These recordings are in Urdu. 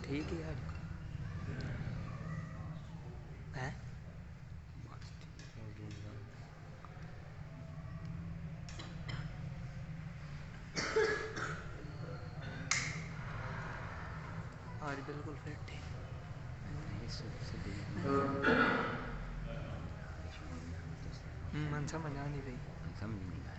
ٹھیک ہے یار ہیں آج بالکل فٹ ہے من سمجھ آ نہیں رہی سمجھ نہیں آیا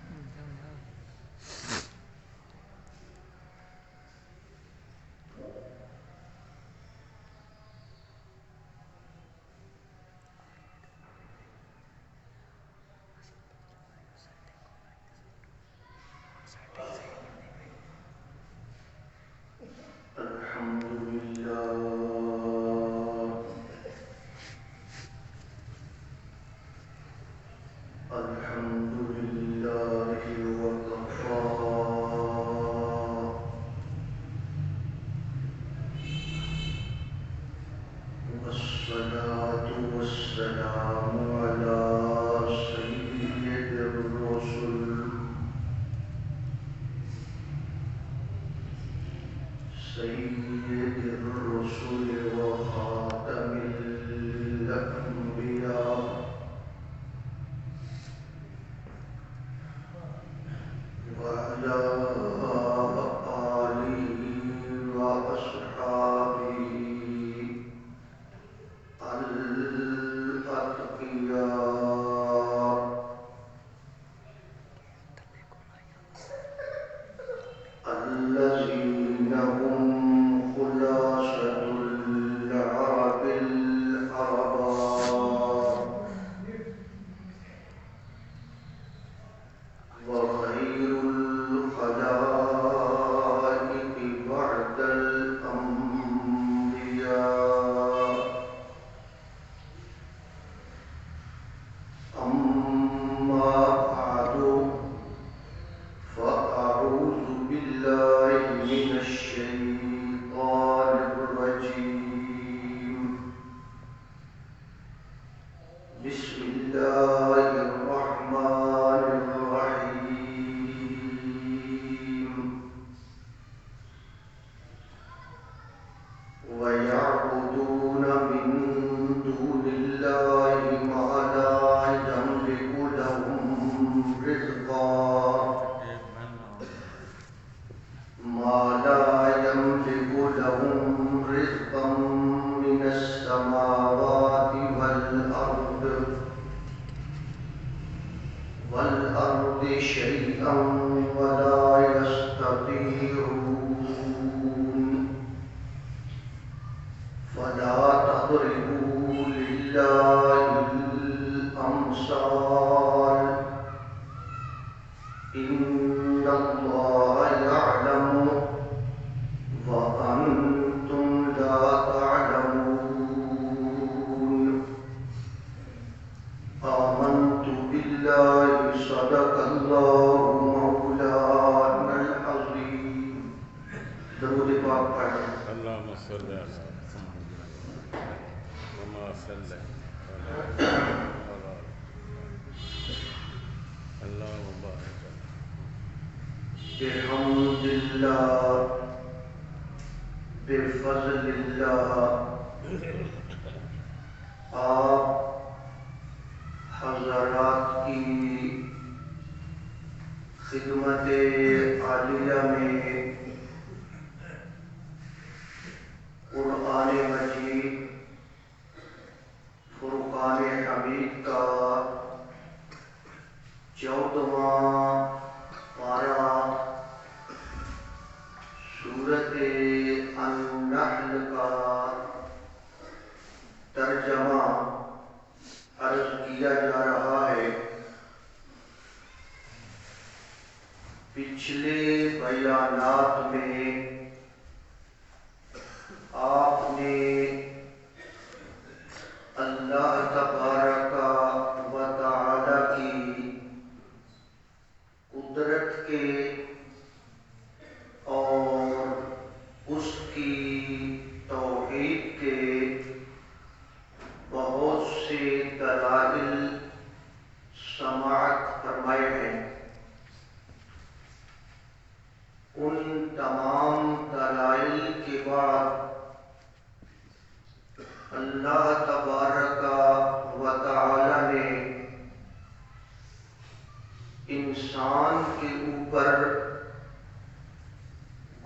انسان کے اوپر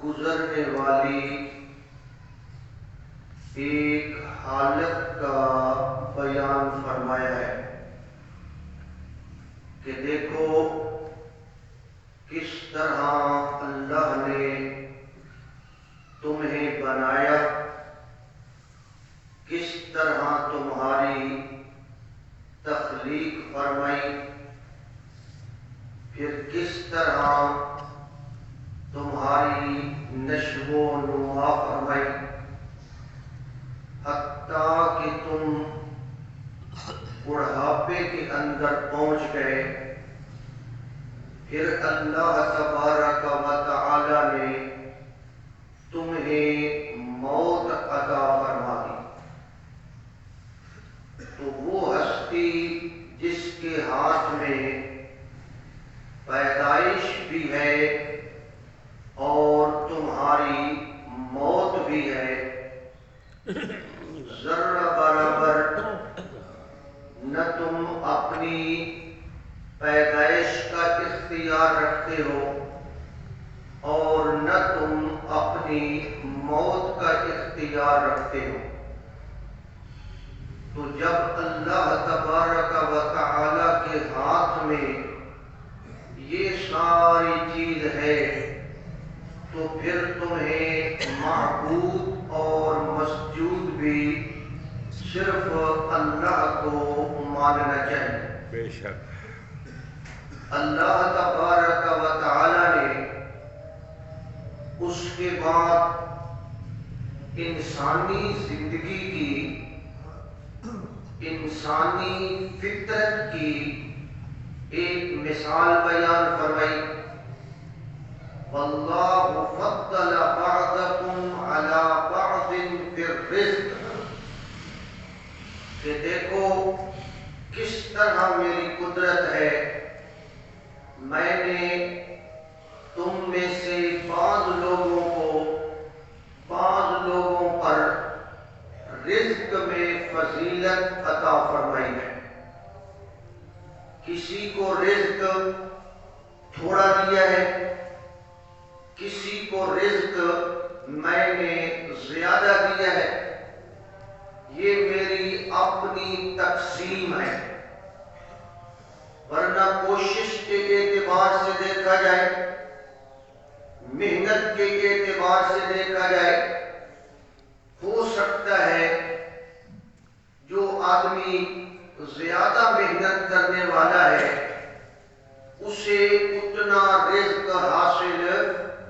گزرنے والی ایک حالت کا بیان فرمایا ہے کہ دیکھو کس طرح اللہ نے تمہیں بنایا، کس طرح تمہاری تخلیق فرمائی، پھر کس طرح تمہاری نشو و نما فرمائی، حتیٰ کہ تم بڑھاپے کے اندر پہنچ گئے، پھر اللہ تبارک و تعالی نے تمہیں موت عطا فرما دی۔ تو وہ ہستی جس کے ہاتھ میں پیدائش بھی ہے اور تمہاری موت بھی ہے، ذرہ برابر نہ تم اپنی پیدائش کا اختیار رکھتے ہو اور نہ تم اپنی موت کا اختیار رکھتے ہو۔ تو جب اللہ تبارک و تعالی کے ہاتھ میں یہ ساری چیز ہے تو پھر تمہیں معبود اور مسجود بھی صرف اللہ کو ماننا چاہیے۔ بے شک اللہ تبارک و تعالی نے اس کے بعد انسانی زندگی کی، انسانی فطرت کی ایک مثال بیان فرمائی، واللہ فضل بعضکم علی بعض فی الرزق، کہ دیکھو کس طرح میری قدرت ہے، میں نے تم میں سے بعض لوگوں کو بعض لوگوں پر رزق میں فضیلت عطا فرمائی ہے۔ کسی کو رزق تھوڑا دیا ہے، کسی کو رزق میں نے زیادہ دیا ہے، یہ میری اپنی تقسیم ہے۔ ورنہ کوشش کے اعتبار سے دیکھا جائے، محنت کے اعتبار سے دیکھا جائے، ہو سکتا ہے جو آدمی زیادہ محنت کرنے والا ہے اسے اتنا رزق حاصل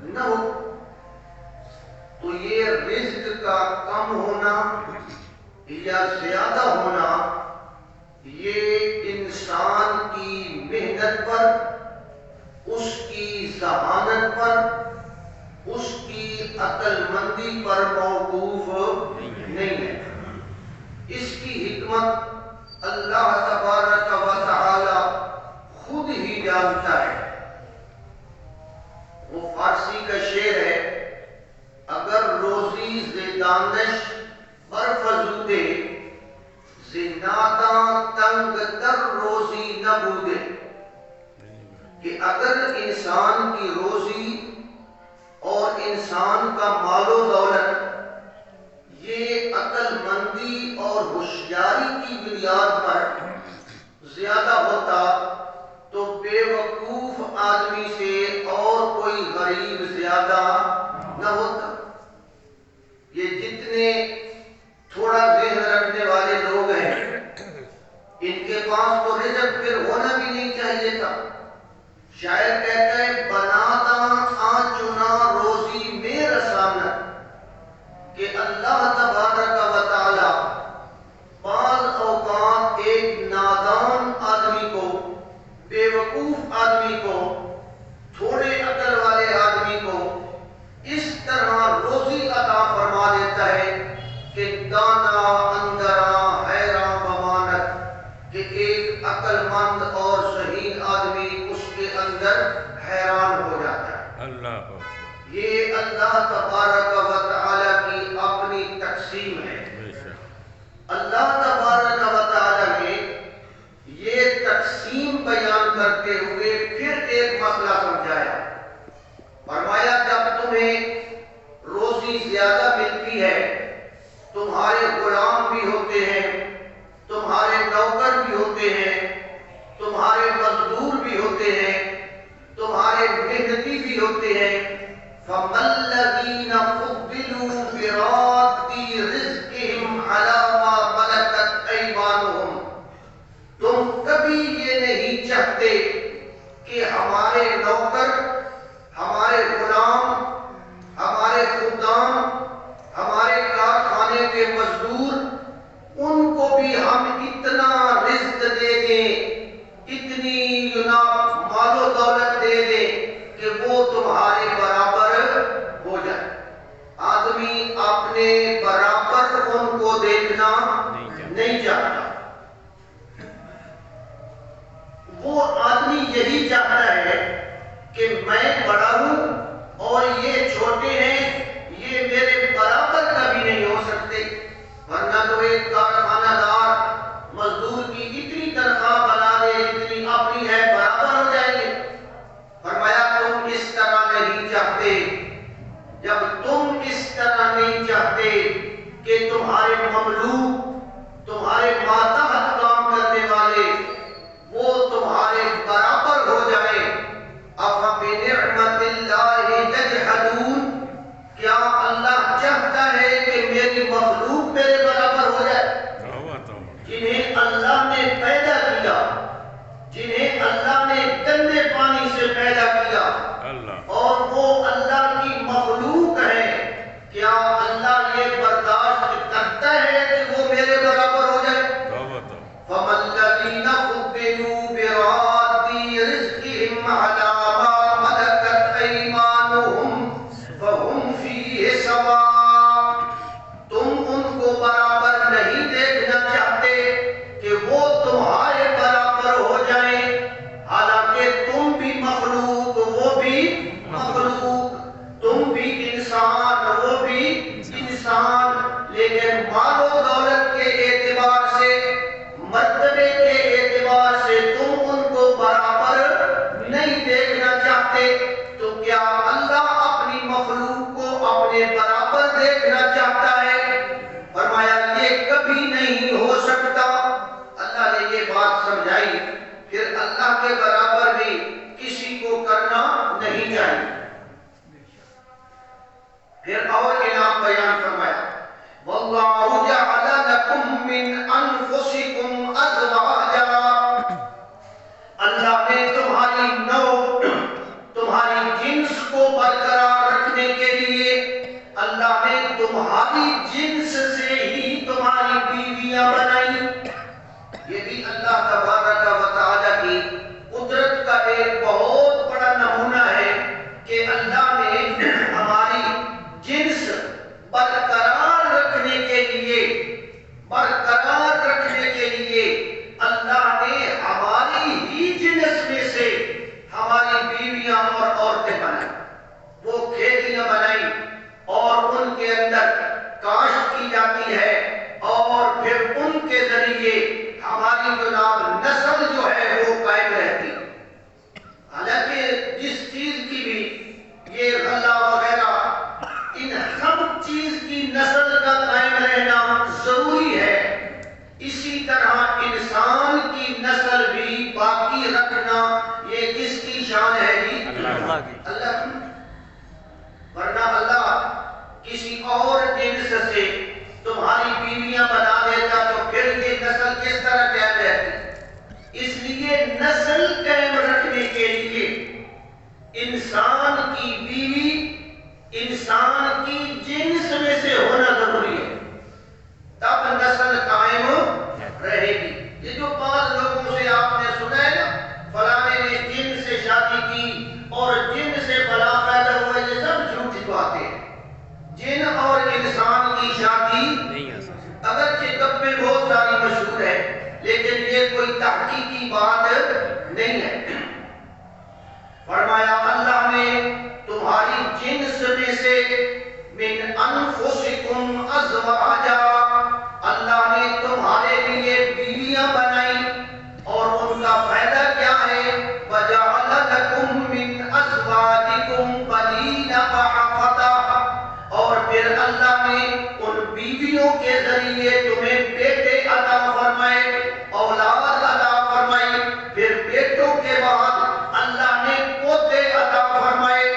نہ ہو۔ تو یہ رزق کا کم ہونا یا زیادہ ہونا یہ انسان کی محنت پر، اس کی ذہانت پر، اس کی عقل مندی پر موقوف نہیں ہے۔ اس کی حکمت اللہ تبارک و تعالی خود ہی جانتا ہے۔ وہ فارسی کا شعر ہے، اگر روزی ز دانش برفزودے، ز ناداں تنگ تر روزی نہ بودے، کہ اگر انسان کی روزی اور انسان کا مال و دولت یہ عقل مندی اور ہوشیاری کی بنیاد پر زیادہ ہوتا تو بے وقوف آدمی سے اور کوئی غریب زیادہ نہ ہوتا۔ یہ جتنے تھوڑا ذہن رکھنے والے لوگ ہیں ان کے پاس تو رزق پھر ہونا بھی نہیں چاہیے تھا۔ شاعر کہتا ہے بنادا آنچنا روزی میں رسانت، کہ اللہ تبارک و تعالی بعض اوقات ایک نادان آدمی کو، بے وقوف آدمی کو، تھوڑے عقل والے آدمی کو اس طرح روزی عطا فرما دیتا ہے کہ دانا اندرا حیران بمانت، کہ ایک عقل مند اور ذہین آدمی اس کے اندر حیران ہو جاتا ہے۔ اللہ یہ اللہ تبارک و تعالی کی اپنی تقسیم ہے۔ اللہ تبارک و تعالی نے یہ تقسیم بیان کرتے ہوئے پھر جناب مال و دولت دے دے کہ وہ تمہارے برابر ہو جائے. آدمی اپنے برابر ان کو دیکھنا نہیں چاہتا. وہ آدمی یہی چاہتا ہے کہ میں بڑا ہوں اور یہ چھوٹے ہیں, یہ میرے برابر کبھی نہیں ہو سکتے, ورنہ تو ایک کارخانہ دار مزدور کی اتنی تنخواہ بنا دے جتنی اپنی ہے, برابر ہو جائیں گے. فرمایا تم اس طرح نہیں چاہتے. جب تم اس طرح نہیں چاہتے کہ تمہارے مملوک, تمہارے ماتحت کام کرنے والے وہ تمہارے برابر ہو جائیں, أَفَبِنِعْمَةِ اللَّهِ يَجْحَدُونَ, کیا اللہ چاہتا ہے کہ میری مخلوق میرے برابر ہو جائے؟ جنہیں اللہ نے پیدا کیا, جنہیں اللہ نے گندے پانی سے پیدا کیا اور وہ اللہ کی مخلوق ہے, کیا اللہ یہ برداشت کرتا ہے کہ وہ میرے برابر ہو جائے؟ فَمَا الَّذِينَ فُضِّلُوا بِرَادِّي رِزْقِهِمْ عَلَىٰ مَا مَلَكَتْ أَيْمَانُهُمْ فَهُمْ فِيهِ سَوَاءٌ. تم ان کو برابر نہیں دیکھنا چاہتے کہ وہ تمہارے برابر ہو جائیں, حالانکہ تم بھی مخلوق وہ بھی مخلوق, تم بھی انسان وہ بھی انسان, لیکن مال و دولت کے اعتبار سے, مرتبے کے اعتبار سے تم ان کو برابر نہیں دیکھنا چاہتے. تو کیا اللہ اپنی مخلوق کو اپنے برابر دیکھنا چاہتا ہے؟ فرمایا یہ کبھی نہیں ہو سکتا. اللہ نے یہ بات سمجھائی, پھر اللہ کے برابر بھی کسی کو کرنا نہیں چاہیے. پھر اور انعام بیان فرمایا, وَاللَّهُ جَعَلَ لَكُم مِّنْ أَنفُسِكُمْ أَزْوَاجًا, اللہ نے تمہاری نوع, تمہاری جنس کو برقرار رکھنے کے لیے اللہ نے تمہاری جنس سے ہی تمہاری بیویاں بنائی. یہ بھی اللہ تبارک و تعالیٰ کی قدرت کا ایک بہت بڑا نمونہ ہے کہ اللہ نے ہماری جنس برقرار رکھنے کے لیے, برقرار رکھنے کے لیے اللہ نے ہماری ہی جنس میں سے ہماری بیویاں اور عورتیں بنائی. وہ کھیتیاں بنائی اور ان کے اندر کاشت کی جاتی ہے اور پھر ان کے ذریعے ہماری جناب نسل جو ہے وہ قائم رہتی. حالانکہ جس چیز کی بھی یہ غلہ وغیرہ ان سب چیز کی نسل کا قائم رہنا ضروری ہے, اسی طرح انسان کی نسل بھی باقی رکھنا یہ کس کی شان ہے جی؟ اللہ کی. ورنہ اللہ کسی اور جنس سے تمہاری بیویاں بنا دیتا تو پھر یہ نسل کس طرح قائم رہتی؟ اس لیے نسل قائم رکھنے کے لیے انسان کی بیوی انسان کی جنس میں سے ہونا ضروری ہے, تب نسل قائم رہے گی. یہ جو بعض لوگوں سے آپ نے سنا ہے نا, فلانے نے جن سے شادی کی اور جن سے بلا پیدا ہوا, یہ سب جھوٹی باتیں ہیں. جن اور انسان کی شادی اگرچہ طب میں بہت ساری مشہور ہے, لیکن یہ کوئی تحقیقی بات نہیں ہے. فرمایا اللہ نے تمہاری جنس میں سے من انفسکم ازواجا, اللہ نے تمہارے لیے بیویاں بنائی اور ان کا فائدہ کیا ہے؟ وَجَعَلَ لَكُم مِّنْ أَزْوَاجِكُمْ بَنِينَ وَحَفَدَةً, اور پھر اللہ نے ان بیویوں کے ذریعے تمہیں بیٹے عطا فرمائے, اولاد عطا فرمائی, پھر بیٹوں کے بعد اللہ نے پوتے عطا فرمائے.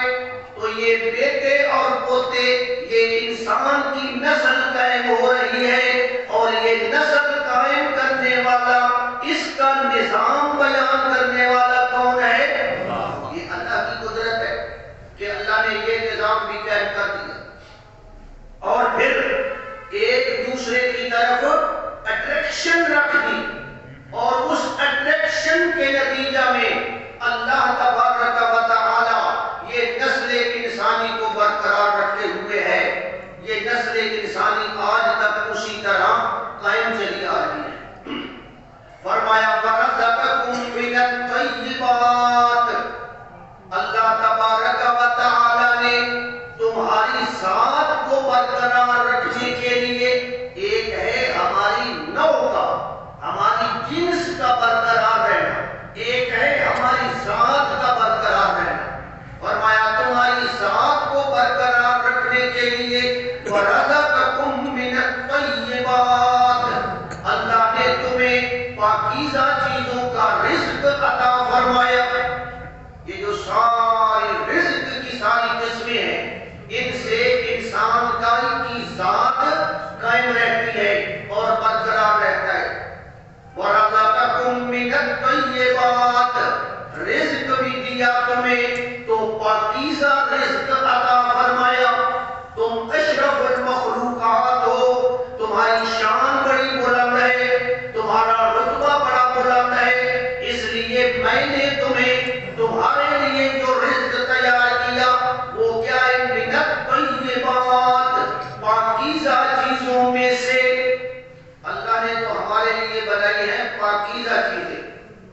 تو یہ بیٹے اور پوتے یہ انسان کی نسل قائم ہو رہی ہے, اور یہ نسل قائم کرنے والا, اس کا نظام بیان کرنے والا کون ہے؟ یہ اللہ کی قدرت ہے کہ اللہ نے یہ نظام بھی قائم کر دیا. اور پھر ایک دوسرے کی طرف اٹریکشن رکھ دی, اور اس اٹریکشن کے نتیجہ میں رزق بھی دیا تمہیں تو پاکیزہ رزق عطا فرمایا. تم اشرف المخلوقات ہو، تمہاری شان بڑی بلند ہے، تمہارا رتبہ بڑا بلند ہے، اس لیے میں نے تمہیں تمہارے لیے جو رزق تیار کیا وہ کیا ہے؟ من الطیبات، پاکیزہ چیزوں میں سے. اللہ نے تو ہمارے لیے بنائی ہے پاکیزہ چیزیں،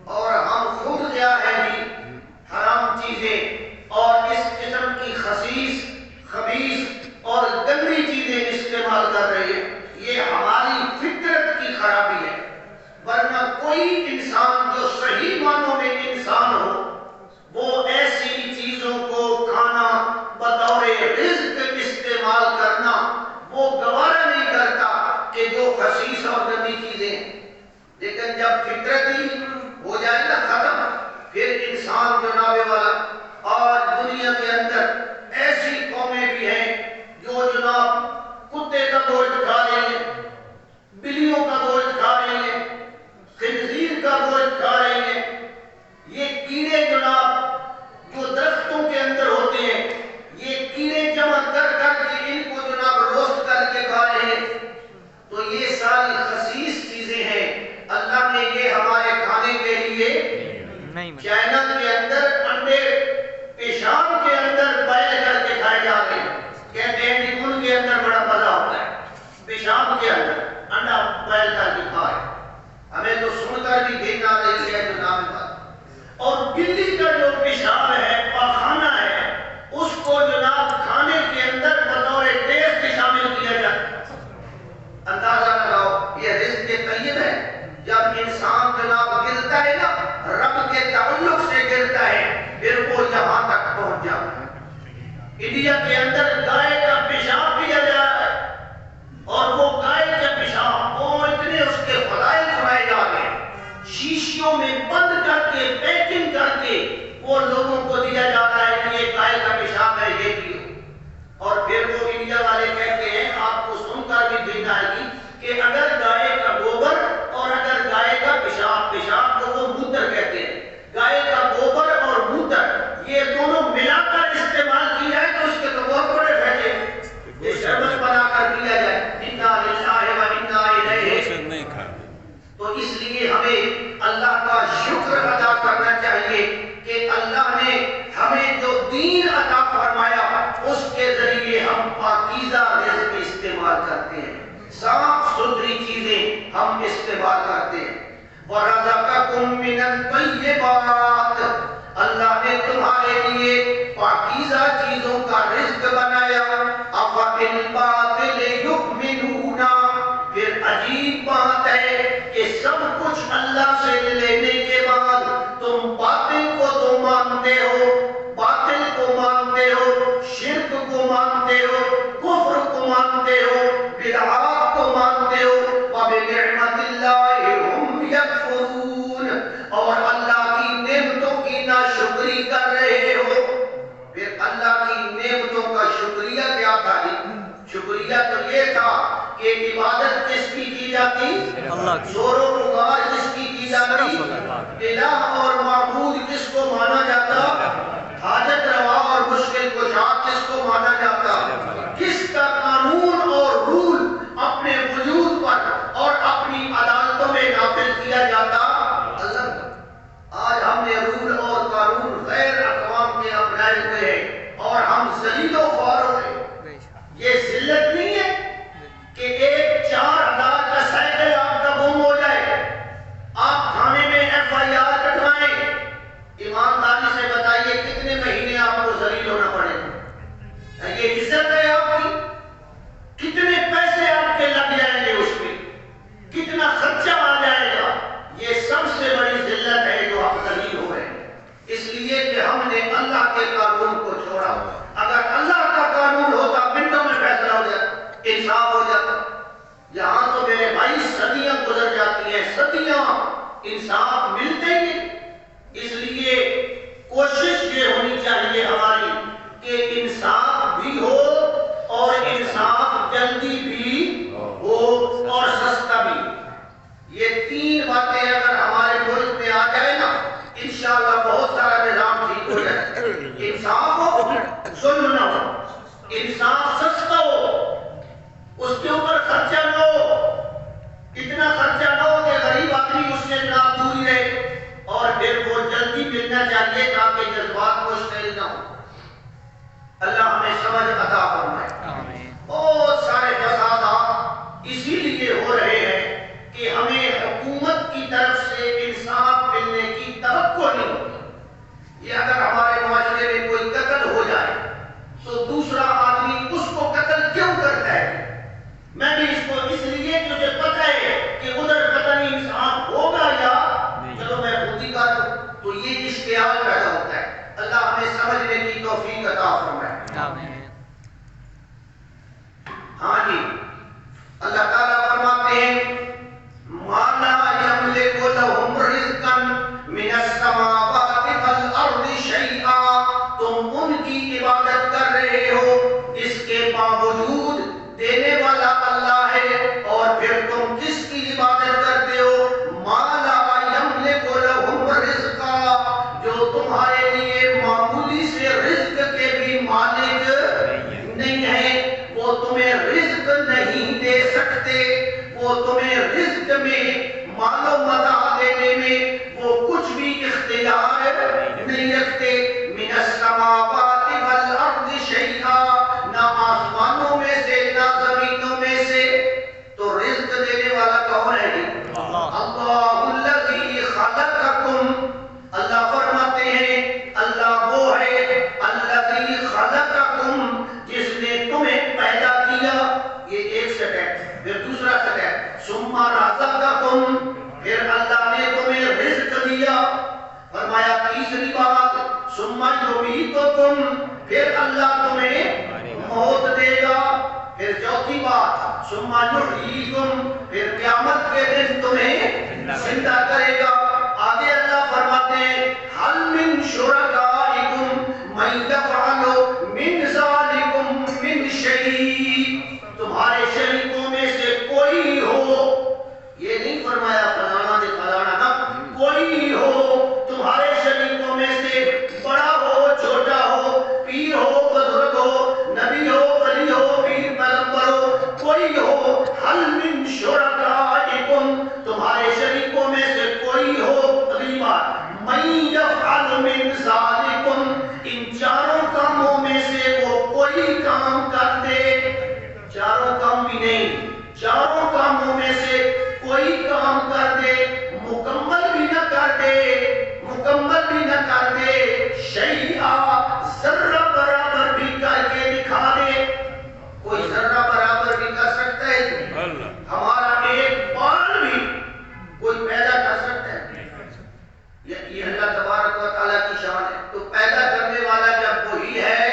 اور ہم خود کیا ہے بھی حرام چیزیں اور اس قسم کی خسیس خبیث اور گندی چیزیں استعمال کر رہے ہیں. یہ ہماری فطرت کی خرابی ہے. ورنہ کوئی انسان جو صحیح معنوں میں انسان ہو وہ ایسی چیزوں کو کھانا بطور رزق استعمال کرنا وہ گوارا نہیں کرتا کہ جو خسیس اور گندی چیزیں. لیکن جب فطرت ہی ہو جائے نا ختم، پھر انسان جناب والا. آج دنیا کے اندر ایسی قومیں بھی ہیں جو جناب کتے کا گوشت کھا رہی ہیں، بلیوں کا گوشت کھا رہی ہیں، خنزیر کا گوشت کھا رہی ہیں. یہ کیڑے جناب جو درختوں کے اندر ہوتے ہیں، یہ کیڑے جمع کر کر کے ان کو جناب روسٹ کر کے کھا رہے ہیں. تو یہ ساری خسیس چیزیں ہیں. اللہ نے یہ ہمارے کھانے کے لیے چائنا کے اندر انڈے پیشاب کے اندر بائل کر کے کھائے جا رہے ہیں. کہتے ہیں کہ ان کے اندر بڑا مزہ ہوتا ہے، پیشاب کے اندر انڈا بائل کر کے کھائے. ہمیں تو سن کر بھی گھن آ رہی ہے جو نام بات. اور بلی کا جو پیشاب ہے، پاخانہ ہے، اس کو جناب کھانے کے اندر بطور ٹیسٹ شامل کیا جاتا ہے. اندازہ لگاؤ یہ رزق طیب ہے. جب انسان جناب گرتا ہے نا رب کے تعلق سے گرتا ہے، پھر وہ یہاں تک پہنچ جاتا ہے. انڈیا کے اندر گائے کا پیشاب پیا جا رہا ہے، اور وہ گائے کا پیشاب وہ اتنے اس کے فضائل سنائے جا رہے ہیں، شیشیوں میں بند کر کے پیکنگ کر کے وہ لوگوں کو دیا جا رہا ہے کہ یہ گائے کا پیشاب ہے، یہ پیو. اور پھر وہ انڈیا والے کہتے ہیں، آپ کو سن کر بھی گھن آئے گی، کہ اگر گائے کا گوبر اور اگر گائے کا پیشاب، پیشاب کو وہ موتر کہتے ہیں، گائے کا گوبر اور موتر یہ دونوں ملا کر استعمال کیا ہے تو اس کے تو بہت بڑے فائدے ہیں. یہ شربت بنا کر پیا جائے، انا للہ و انا الیہ. تو اس لیے ہمیں اللہ کا شکر ادا کرنا چاہیے کہ اللہ نے ہمیں جو دین عطا فرمایا اس کے ذریعے ہم پاکیزہ رزق استعمال کرتے ہیں، صاف ستھری چیزیں ہم استعمال کرتے ہیں. وَرَزَقَكُم مِّنَ الطَّيِّبَاتِ، اللہ نے تمہارے لیے پاکیزہ چیزوں کا رزق بنایا. أَفَبِالْبَاطِلِ يُؤْمِنُونَ، پھر عجیب بات ہے کہ سب کچھ اللہ سے لینے کے بعد تم باطل کو تو مانتے ہو، باطل کو مانتے ہو، شرک کو مانتے ہو، کفر کو مانتے ہو، بدعات کو مانتے ہو. وَبِنِعْمَةِ اللَّهِ هُمْ يَكْفُرُونَ، اور اللہ کی نعمتوں کی ناشکری کر رہے ہو. پھر اللہ کی نعمتوں کا شکریہ کیا تھا؟ شکریہ تو یہ تھا کہ عبادت کس کی جاتی؟ اللہ کی. زور و پکار کس کی جاتی؟ الہ اور معبود کس کو مانا جاتا؟ حاجت روا اور مشکل کشا کس کو مانا جاتا؟ کس کا قانون اور رول اپنے وجود پر اور اپنی عدالتوں میں نافذ کیا جاتا؟ اللہ کا. آج ہم نے رول اور قانون غیر اقوام کے اپنائے ہوئے ہیں اور ہم ذلیل و خوار ہو گئے. یہ ذلت نہیں ہے کہ ایک 4000 کا سائیکل آپ کا گم ہو جائے، آپ تھانے میں FIR کٹوائیں. ایمانداری سے بتائیے کتنے مہینے آپ کو ذلیل ہونا پڑے گا؟ یہ عزت ہے آپ کی؟ کتنے پیسے آپ کے لگ جائیں گے اس میں؟ کتنا خرچہ آ جائے گا؟ یہ سب سے بڑی ذلت ہے جو آپ ذلیل ہو رہے ہیں، اس لیے کہ ہم نے اللہ کے قانون کو چھوڑا. اگر اللہ کا قانون ہوتا منٹوں میں فیصلہ ہو جاتا، انصاف ہو جاتا. یہاں تو میرے بھائی صدیاں گزر جاتی ہیں، صدیاں انصاف ملتے ہی. اس لیے کوشش یہ ہونی چاہیے ہماری کہ انصاف بھی ہو اور انصاف جلدی بھی ہو اور سستا بھی. یہ تین باتیں اگر ہمارے ملک میں آ جائے نا، انشاءاللہ بہت انصاف سستا ہو، اس کے اوپر خرچہ نہ ہو، اتنا خرچہ نہ ہو کہ غریب آدمی اس سے جناب دوری رہے، اور پھر وہ جلدی ملنا چاہیے تاکہ جذبات مشتعل نہ ہو۔ اللہ ہمیں سمجھ عطا فرمائے۔ بہت سارے فسادات اسی لیے ہو رہے ہیں کہ ہمیں حکومت کی طرف سے انصاف ملنے کی توقع نہیں ہوتی۔ یہ اگر ہمارے معاشرے میں کوئی قتل ہو جائے تو دوسرا آدمی اس کو قتل کیوں کرتا ہے؟ میں بھی اس کو اس لیے مجھے پتہ ہے کہ ادھر پتہ نہیں انصاف ہوگا یا چلو میں خود ہی کر دوں، تو یہ اشتعال پیدا ہوتا ہے۔ اللہ ہمیں سمجھنے کی توفیق عطا فرمائے۔ ہاں جی، اللہ تعالیٰ فرماتے ہیں مَا لَا يَمْلِكُ لَهُمْ رِزْقًا مِنَ السَّمَاوَاتِ وَالْأَرْضِ شَيْئًا، تم ان کی عبادت کر رہے ہو جس کے باوجود دینے والا اللہ ہے، اور پھر تم کس کی عبادت کرتے ہو؟ مَا لَا يَمْلِكُ لَهُمْ رِزْقًا، جو تمہارے لیے معمولی سے رزق کے بھی مالک نہیں ہے، وہ تمہیں رزق نہیں دے سکتے، وہ تمہیں رزق میں مال و متاع دینے میں وہ کچھ بھی اختیار نہیں رکھتے۔ من السماوات والارض شیئا، نہ آسمانوں میں سے نہ زمینوں میں سے، تو رزق دینے والا کون ہے؟ اللہ الذی خلقکم، اللہ فرماتے ہیں اللہ وہ ہے الذی خلقکم، جس نے تمہیں پیدا کیا۔ یہ ایک سیٹ ہے، پھر دوسرا سیٹ ہے ثم رزقکم، پھر اللہ نے تمہیں رزق دیا۔ فرمایا تیسری بات ثم یمیتکم، پھر اللہ تمہیں موت دے گا۔ پھر چوتھی بات ثم یحییکم، پھر قیامت کے دن تمہیں زندہ کرے گا۔ آگے اللہ فرماتے ہیں هل من شرکائکم من یفعل من ذلکم من شیء، تمہارے شریکوں میں سے کوئی ہو، یہ نہیں فرمایا فلانا دے فلانا نا، کوئی ہو تمہارے شریکوں میں سے، بڑا ہو چھوٹا ہو، پیر ہو بزرگ ہو، نبی ہو ولی ہو پیر پیغمبر ہو، کوئی ہو هل من شرکائکم، تمہارے شریکوں میں سے کوئی ہو، اگلی بات من یفعل من ذلکم، ان چاروں کاموں میں سے وہ کوئی کام کر دے، چاروں کام بھی نہیں، چاروں کاموں میں سے کوئی کام کر دے، مکمل بھی نہ کر دے، مکمل بھی نہ کر دے، شیئا ذرہ برابر بھی کر کے دکھا دے۔ کوئی ذرہ برابر بھی کر سکتا ہے؟ ہمارا ایک بال بھی کوئی پیدا کر سکتا ہے؟ یہ اللہ تبارک و تعالیٰ کی شان ہے۔ تو پیدا کرنے والا جب وہی ہے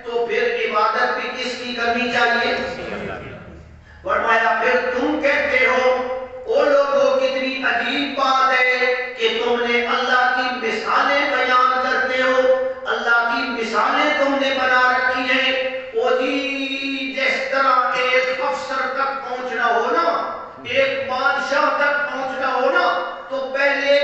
تو پھر عبادت بھی کس کی کرنی چاہیے؟ فرمایا پھر تم کہتے ہو او لوگوں کتنی عجیب بات ہے کہ تم نے اللہ کی مثالیں بیان کرتے ہو، اللہ کی مثالیں تم نے بنا رکھی ہیں۔ وہ جی جس طرح ایک افسر تک پہنچنا ہو نا، ایک بادشاہ تک پہنچنا ہو نا، تو پہلے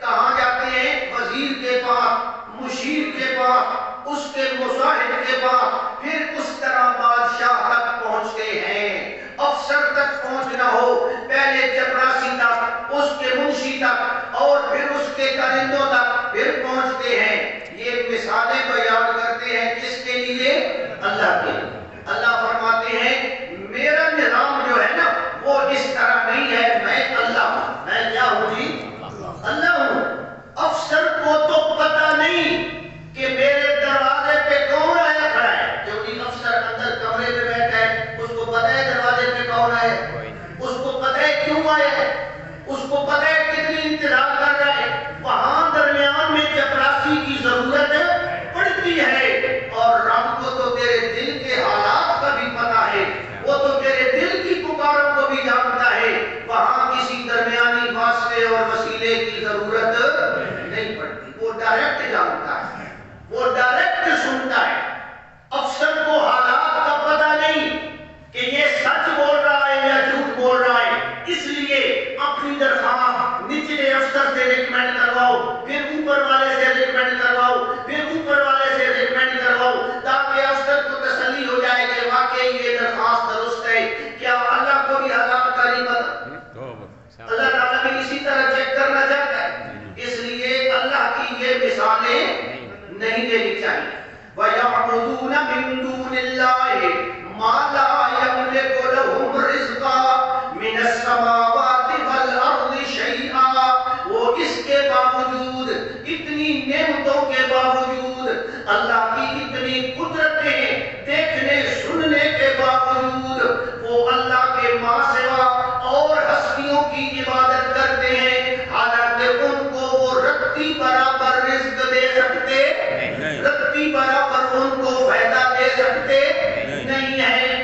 کہاں جاتے ہیں؟ وزیر کے پاس، مشیر کے پاس، اس کے مساعد کے پاس، پھر اس طرح بادشاہ تک پہنچتے ہیں۔ افسر تک پہنچنا ہو پہلے چپراسی تک، اس کے منشی تک، اور پھر اس کے کرندوں تک پھر پہنچتے ہیں۔ یہ مثالیں بیان کرتے ہیں کس کے لیے؟ اللہ کے لیے۔ اللہ فرماتے ہیں میرا نظام جو ہے نا وہ اس طرح نہیں ہے، میں اللہ ہوں۔ میں کیا ہوں جی؟ اللہ ہوں۔ افسر کو تو پتہ نہیں کہ میرے دروازے پہ کون آیا کھڑا ہے، کیونکہ افسر اندر کمرے میں بیٹھا ہے، اس کو پتہ ہے دروازے پہ کون آیا ہے، اس کو پتہ ہے کیوں آیا ہے، اس کو پتہ ہے کتنی انتظار کر رہا ہے۔ وہاں درمیان میں چپراسی کی ضرورت پڑتی ہے، اور رب کو تو تیرے دل کے حالات کا بھی پتہ ہے، وہ تو تیرے دل کی پکاروں کو بھی جانتا ہے۔ وہاں کسی درمیانی واسطے اور وسیلے کی ضرورت نہیں پڑتی، وہ ڈائریکٹ جانتا ہے، وہ ڈائریکٹ سنتا ہے۔ افسر کو حالات کا پتہ نہیں کہ یہ سچ بول رہا ہے یا جھوٹ بول رہا ہے، اس لیے اپنی درخواست نچلے افسر سے ریکمینڈ کرواؤ، پھر اوپر والے سے ریکمینڈ کرواؤ، پھر اوپر والے سے ریکمینڈ کرواؤ، تاکہ افسر کو تسلی ہو جائے یہ مثالیں نہیں دینی چاہیے. وَيَعْبُدُونَ مِن دُونِ اللَّهِ مَا لَا يَمْلِكُ لَهُمْ رِزْقًا مِنَ السَّمَاوَاتِ وَالْأَرْضِ شَيْئًا. وہ اس کے باوجود، اتنی نعمتوں کے باوجود، اللہ کی اتنی قدرتیں دیکھنے سننے کے باوجود وہ اللہ کے ماں سوا اور ہستیوں کی عبادت کرتے ہیں، حالانکہ ان کو وہ رتی برابر رزق دے سکتے، رتی برابر ان کو فائدہ دے سکتے نہیں ہیں.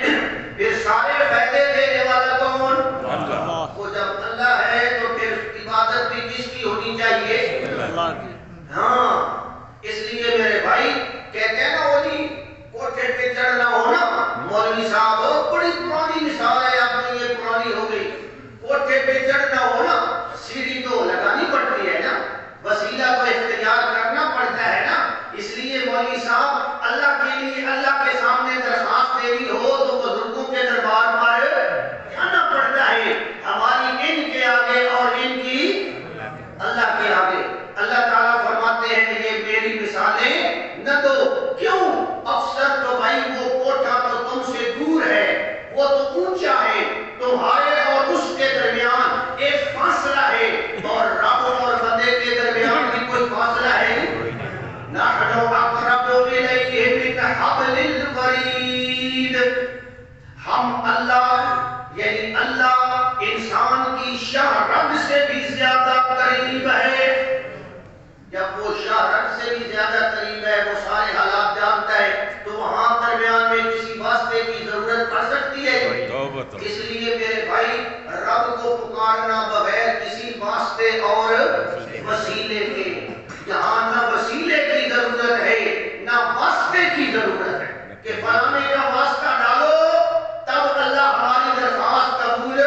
پھر سارے فائدے دینے والا کون؟ اللہ. وہ جب اللہ ہے تو پھر عبادت بھی کس کی ہونی چاہیے؟ اللہ کی. ہاں، اس لیے میرے بھائی کہتے ہیں نا وہ جی کوٹھے پہ چڑھنا ہو نا، مولوی صاحب بڑی پرانی مثال ہے آپ کی، یہ پرانی ہو گئی. کوٹھے پہ چڑھنا ہو نا، سیڑھی تو لگانی پڑتی ہے نا، وسیلہ کو اختیار کرنا پڑتا ہے نا. اس لیے مولوی صاحب اللہ کے لیے اللہ کے سامنے درخواست دینی ہو تو بزرگوں کے دربار پر جانا پڑتا ہے، ہماری ان کے آگے اور ان کی اللہ کے آگے. اللہ تعالیٰ فرماتے ہیں یہ میری مثالیں نہ دو. کیوں؟ افسر تو بھائی وہ کوٹھا تو تم سے دور ہے، وہ تو اونچا ہے، تمہارے اور اس کے درمیان ایک فاصلہ ہے، اور رب اور بندے کے درمیان بھی کوئی فاصلہ ہے. نحن اقرب الیہ من حبل الورید. ہم اللہ یعنی اللہ انسان کی شاہ رگ سے بھی زیادہ قریب ہے. جب وہ شاہ رگ سے بھی زیادہ قریب ہے، وہ سارے حالات جانتا ہے، تو وہاں درمیان میں کسی واسطے کی ضرورت پڑ سکتی ہے. اس لیے میرے بھائی رب کو پکارنا بغیر کسی واسطے اور وسیلے کے، جہاں نہ وسیلے کی ضرورت ہے نہ واسطے کی ضرورت ہے کہ فلانے کا واسطہ ڈالو تب اللہ ہماری درخواست قبول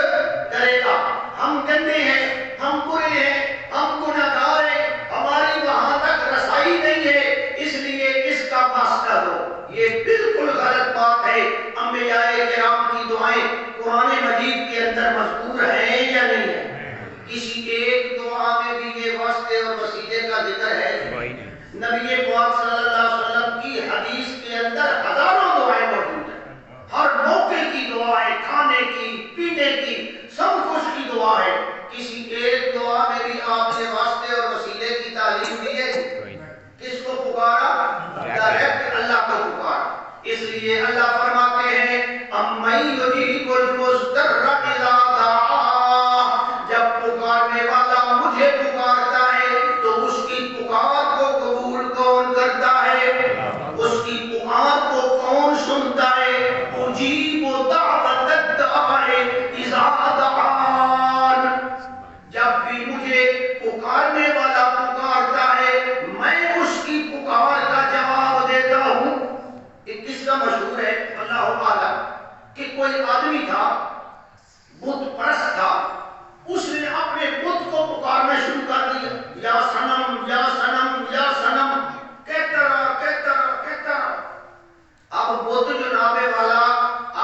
کرے گا. ہم گندے ہیں، ہم برے ہیں، ہم گناہگار ہیں، ہماری وہاں تک رسائی نہیں ہے، اس لیے اس کا واسطہ دو. یہ بالکل غلط بات ہے. انبیاء کرام کی دعائیں قرآن مجید کے اندر مذکور ہیں یا نہیں ہے؟ کسی ایک دعا میں بھی یہ واسطے اور وسیلے کا ذکر ہے؟ نبی پاک صلی اللہ علیہ وسلم کی حدیث کے اندر ہزاروں دعائیں موجود ہیں. ہر موقع کی دعائیں، کھانے کی، پینے کی، سب کچھ کی دعا ہے. کسی ایک دعا میں بھی آپ نے واسطے اور وسیلے کی تعلیم دی ہے؟ کس کو پکارا؟ ڈائریکٹ اللہ کو پکارا. اس لیے اللہ فرماتے ہیں اَمَّن يُجِيبُ الْمُضْطَرَّ إِذَا دَعَاهُ. جب پکارنے والا مجھے پکارتا ہے تو اس کی پکار کو قبول کون کرتا ہے؟ اس کی پکار کو کون سنتا ہے؟ اجیب دعوت الداعِ اذا دعان. جب بھی مجھے پکارنے والا پکارتا ہے میں اس کی پکار کا جواب دیتا ہوں. ایک قصہ مشہور ہے اللہ اعلم کہ کوئی آدمی تھا، بت پرست تھا، اس نے اپنے بت کو پکارنا شروع کر دیا، یا صنم یا صنم یا صنم، کہتا رہا کہتا رہا کہتا رہا. اب بت جناب والا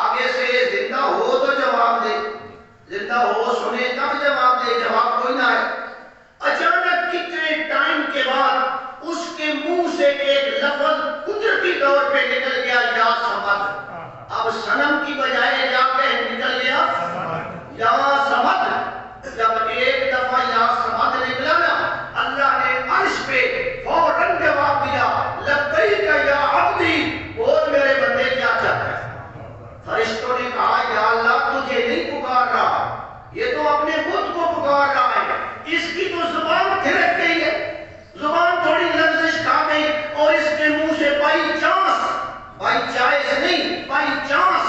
آگے سے زندہ ہو تو جواب دے، زندہ ہو سنے تب جواب دے، جواب کوئی نہ ہے. اچانک کتنے ٹائم کے بعد اس کے منہ سے ایک لفظ قدرتی طور پہ نکل گیا، یا سمد. اب صنم کی بجائے کیا کہ نکل گیا یا سمد. جب ایک دفعہ یا سمد نکلا نا، اللہ نے عرش پہ فوراً جواب دیا، لبیک یا عبدی، بول میرے بندے کیا چاہتا ہے. فرشتوں نے کہا یا اللہ تجھے نہیں پکار رہا، یہ تو اپنے بت کو پکار رہا ہے، اس کی تو زبان تھرک گئی ہے، زبان تھوڑی لرزش کھا گئی، اور اس کے منہ سے بائی چانس نہیں بائی چانس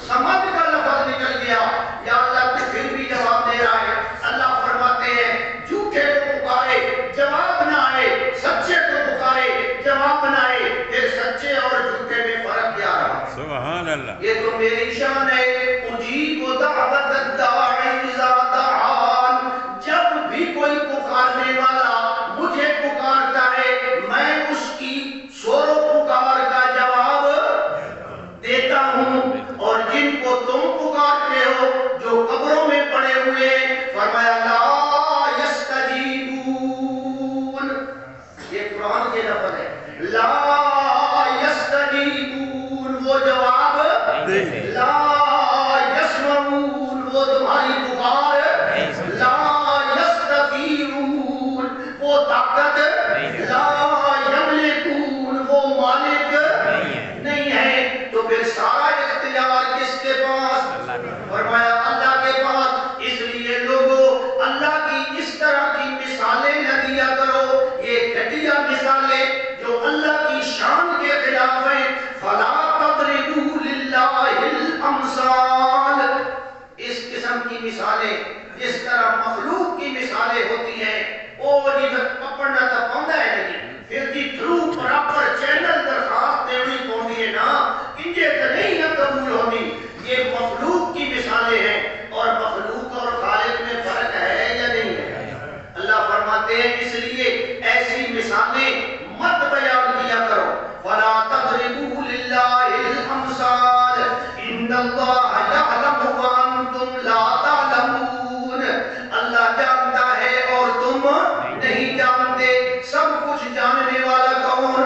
سمجھ کا لفظ نکل گیا. یا اللہ تو پھر بھی جواب دے رہا ہے. اللہ فرماتے ہیں جھوٹے کو پکارے جواب نہ آئے، سچے کو پکارے جواب نہ آئے، پھر سچے اور جھوٹے میں فرق کیا رہا؟ سبحان اللہ. یہ تو میری شان ہے. اجیب دعوت الداعِ اذا دعان. جب بھی کوئی پکارنے والا مجھے پکارتا ہے میں اس کی شور و پکار کا جواب دیتا ہوں. اور جن کو تم پکارتے ہو جو قبروں میں پڑے ہوئے، فرمایا لا یستجیبون. یہ قرآن کے لفظ ہے. لا یستجیبون وہ جواب لا یسمعون وہ تمہاری پکار لا یستطیعون وہ طاقت لا یملکون وہ مالک نہیں ہے. تو پھر سارا اختیار کس کے پاس؟ فرمایا اللہ کے پاس. اس لیے لوگوں اللہ کی اس طرح کی مثالیں نہ دیا کرو، یہ گھٹیا مثالیں جو اللہ کی شان کے خلاف ہیں. فلا تضربوا للہ الامثال. اس قسم کی مثالیں جس طرح مخلوق کی مثالیں ہوتی ہیں وہ جی پپڑنا تا پوندا ہے نہیں پھر جی تھرو پراپر چینل درخواست دینی پوندی ہے نا انجے تے نہیں نہ قبول ہوتی. یہ مخلوق کی مثالیں ہیں اور مخلوق اور خالق میں فرق ہے یا نہیں ہے؟ اللہ فرماتے ہیں اس لیے ایسی مثالیں مت بیان کیا کرو. فلا تضربوا للہ الامثال ان اللہ یعلم وانتم لا تعلمون. اللہ جانتا ہے اور تم نہیں جانتے. سب کچھ جاننے والا کون؟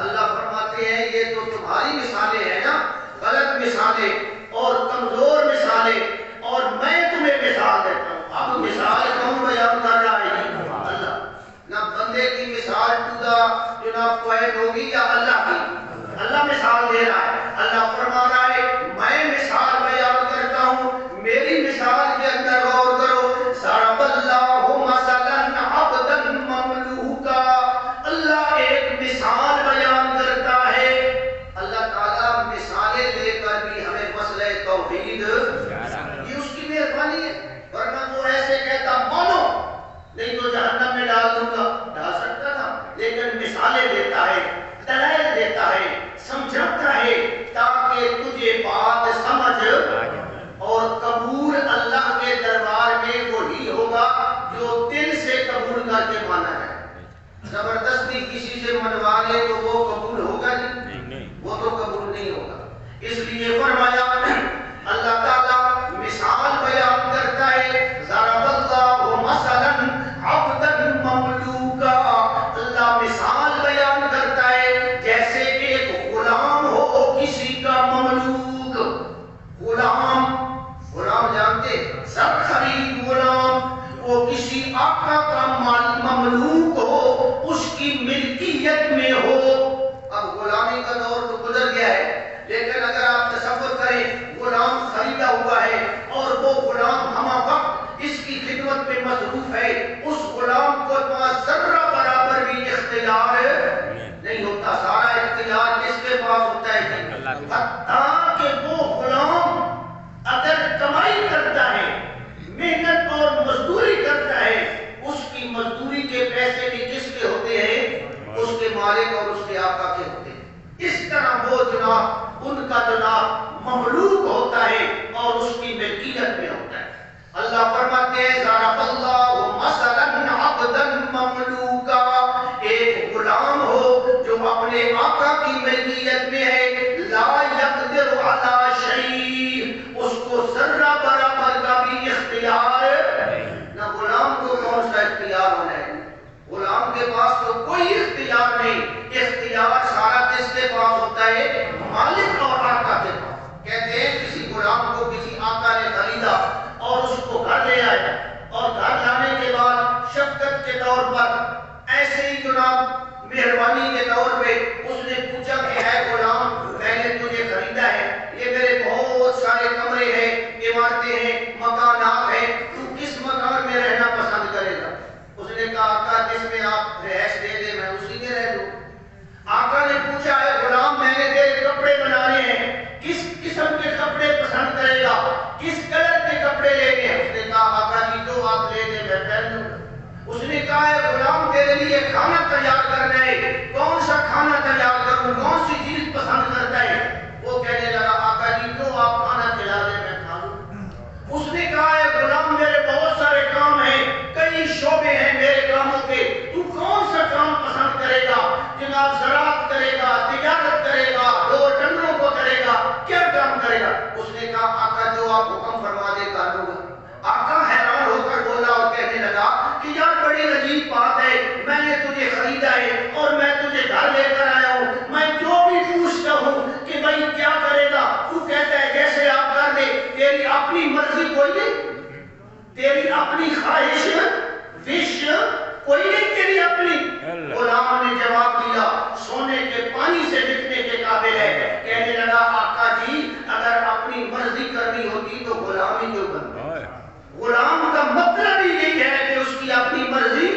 اللہ فرماتے ہیں یہ تو تمہاری مثالیں ہیں نا، غلط مثالیں اور کمزور مثالیں، اور میں تمہیں مثال دیتا ہوں. اب مثال کون بیان کر رہا ہے؟ اللہ. نہ بندے کی مثال ٹودا جناب کوئٹ ہوگی یا اللہ کی؟ اللہ مثال دے رہا ہے. اللہ فرما رہا ہے میں مثال بیان کرتا ہوں. میری مثال کے اندر غور کرو. ضرب اللہ مثلا عبدا مملوکا. اللہ ایک مثال بیان کرتا ہے. اللہ تعالیٰ مثالیں دے کر بھی ہمیں مسئلہ توحید یہ اس کی مہربانی ہے. ورنہ وہ ایسے کہتا مانو نہیں تو جہنم میں ڈال دوں گا، ڈال سکتا تھا. لیکن مثالیں دیتا ہے، دلائل دیتا ہے، سمجھاتا ہے تاکہ تجھے بات سمجھ. اور قبول اللہ کے دربار میں وہی ہوگا جو دل سے قبول کر کے مانا جائے. زبردستی کسی سے منوا لے تو وہ قبول ہوگا نہیں، وہ تو قبول نہیں ہوگا. اس لیے فرمایا اللہ تعالیٰ مثال بیان کرتا ہے. ضرب اللہ مثلا عبدا مملوکا. اللہ مثال بیان کرتا ہے جیسے ایک غلام ہو کسی کا مملوک. غلام جانتے سب خرید غلام وہ کسی آقا کا مملوک ہو، اس کی ملکیت میں ہو. اب غلامی کا دور تو گزر گیا ہے، لیکن اگر آپ تصور کریں غلام خریدا ہوا ہے اور وہ غلام ہمہ وقت اس کی خدمت میں مصروف ہے، اس غلام کو پاس ذرہ برابر بھی اختیار نہیں ہوتا. سارا اختیار کس کے پاس ہوتا ہے؟ حتیٰ کہ وہ غلام اگر کمائی کرتا ہے، محنت اور مزدوری کرتا ہے، اس کی مزدوری کے پیسے بھی کس کے ہوتے ہیں؟ اس کے مالک اور اس کے آقا کے ہوتے ہیں. اس طرح وہ جناب ان کا جناب مملوک ہوتا ہے اور اس کی ملکیت میں ہوتا ہے. اللہ فرماتے ہیں ضرب اللہ مثلا عبدا مملوکا. ایک غلام ہو جو اپنے آقا کی ملکیت میں ہے. لا یقدر علی شیء. اس کو ذرہ برابر کا بھی اختیار نہ. غلام کو کون سا اختیار ہونا ہے؟ غلام کے پاس تو کوئی اختیار نہیں. اختیار سارا کس کے پاس ہوتا ہے؟ مالک اور آقا کے پاس. کہتے ہیں کسی غلام کو کسی آقا نے خریدا اور اس کو گھر لے آیا، اور گھر لانے کے بعد شفقت کے طور پر ایسے ہی جناب مہربانی کے طور پہ اس نے پوچھا کہ اے غلام میں نے تجھے خریدا ہے، یہ میرے بہت سارے کمرے ہیں، عمارتیں ہیں، مکانات ہیں، تو کس مکان میں رہنا پسند کرے گا؟ اس نے کہا آقا جس میں آپ رہائش دے دیں میں اسی میں رہ لوں. آقا نے پوچھا ہے غلام میں نے تیرے کپڑے بنانے ہیں، کس قسم کے کپڑے پسند کرے گا، کس کلر کے کپڑے لینے ہیں؟ اس نے کہا آقا جی جو آپ لے دیں میں پہن لوں. اس نے کہا ہے غلام تیرے لیے کھانا تیار کرنا ہے، کون سا کھانا تیار کروں، کون سی چیز پسند کرتا ہے؟ وہ کہنے لگا آقا جی جو آپ کھانا کھلا دیں میں کھا لوں. اس نے کہا ہے غلام میرے بہت سارے کام ہیں، کئی شعبے ہیں میرے کاموں کے، تو کون سا کام پسند کرے گا؟ جناب زراعت کرے گا، تجارت کرے گا، ڈور ڈنگروں کو کرے گا، کیا کام کرے گا؟ اس نے کہا آقا جو آپ حکم فرما دے کر لوں گا. آقا حیران ہو کر بولا اور کہنے لگا کہ یار بڑی عجیب بات ہے، میں نے تجھے خریدا ہے تیری اپنی خواہش وش کوئی نہیں تیری اپنی. غلام نے جواب دیا سونے کے پانی سے بکنے کے قابل ہے. کہنے لگا آقا جی اگر اپنی مرضی کرنی ہوتی تو غلام ہی کیوں بنتا. غلام کا مطلب ہی یہی ہے کہ اس کی اپنی مرضی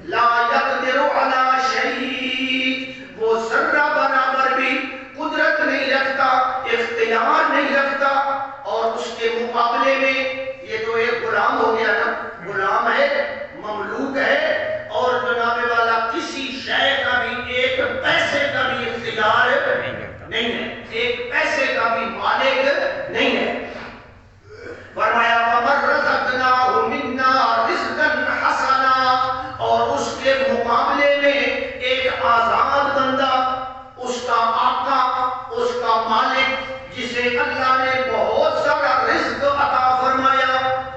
لا یقدر علی شیء، وہ ذرہ برابر بھی قدرت نہیں رکھتا، اختیار نہیں رکھتا. اور اس کے مقابلے میں یہ تو ایک غلام ہو گیا نا، غلام ہے، مملوک ہے، اور جناب والا کسی شے کا بھی ایک پیسے کا بھی اختیار نہیں ہے، ایک پیسے کا بھی مالک نہیں ہے. فرمایا وَمَن رَزَقْنَاهُ مِنَّا رِزْقًا حَسَنًا، اور اس کے مقابلے میں ایک آزاد بندہ، اس کا آقا، اس کا مالک، جسے اللہ نے بہت سارا رزق عطا فرمایا،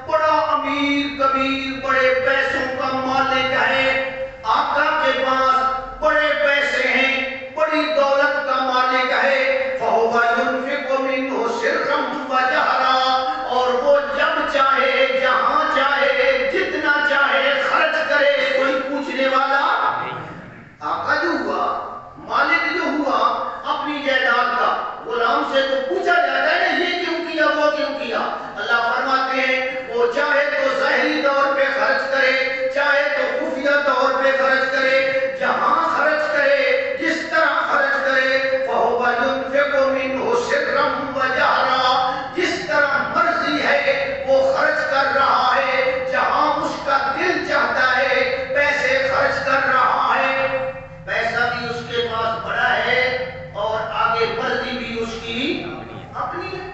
بڑا امیر کبیر بڑے پیسوں کا مالک ہے، آقا کے پاس بڑے پیسے ہیں، بڑی دولت کا مالک ہے. فَهُوَ يُنْفِقُ مِنْهُ سِرًّا وَجَهْرًا، اور وہ جب چاہے جہاں چاہے جتنا چاہے خرچ کرے، کوئی پوچھنے والا. آقا جو ہوا، مالک جو ہوا اپنی جائیداد کا، غلام سے تو پوچھا جاتا ہے نا یہ کیوں کیا وہ کیوں کیا. اللہ فرماتے ہیں وہ چاہے تو ظاہری طور پہ خرچ کرے، چاہے تو خفیہ طور پہ خرچ کرے، جہاں خرچ کرے جس طرح خرچ کرے. فَهُوَ يُنْفِقُ مِنْهُ سِرًّا وَجَهْرًا، جس طرح مرضی ہے وہ خرچ کر رہا ہے، جہاں اس کا دل چاہتا ہے پیسے خرچ کر رہا ہے. پیسہ بھی اس کے پاس بڑا ہے اور آگے مرضی بھی اس کی اپنی ہے،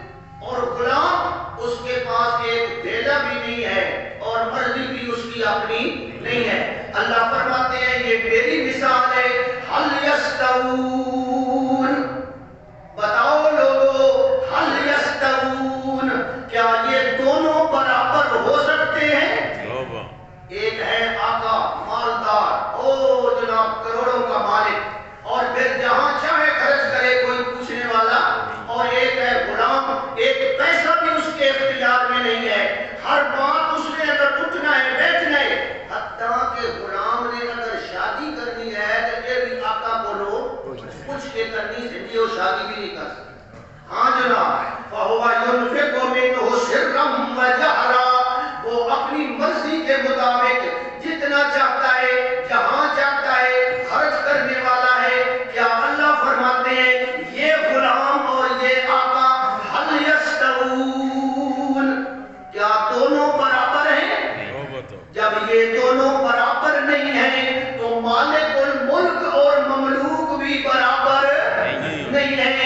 اور غلام اس کے پاس ایک دھیلا بھی نہیں ہے اور مرضی بھی اس کی اپنی نہیں ہے. اللہ فرماتے ہیں یہ میری مثال ہے. حل یستوون، بتاؤ لوگو، حل یستوون، کیا یہ دونوں برابر ہو سکتے ہیں؟ ایک ہے آقا مالدار، او جناب کروڑوں کا مالک، اور پھر جہاں چاہے خرچ کرے کوئی پوچھنے والا، اور ایک ہے غلام، ایک پیسہ بھی اس کے اختیار میں نہیں ہے. ہر بات اس نے اگر اٹھنا ہے بیٹھنا ہے، حتیٰ کہ غلام نے اگر شادی کرنی ہے تو پھر بھی آقا کو لوگ پوچھ کے کرنی سے وہ شادی بھی نہیں کر سکتے. ہاں جناب. فَهُوَ يُنْفِقُ مِنْهُ سِرًّا وَجَهْرًا، وہ اپنی مرضی کے مطابق جتنا چاہتا ہے جہاں چاہتا ہے خرچ کرنے والا ہے. کیا اللہ فرماتے ہیں یہ غلام اور یہ آقا حل یستوون، کیا دونوں برابر ہیں؟ جب یہ دونوں برابر نہیں ہیں تو مالک الملک اور مملوک بھی برابر نہیں ہے.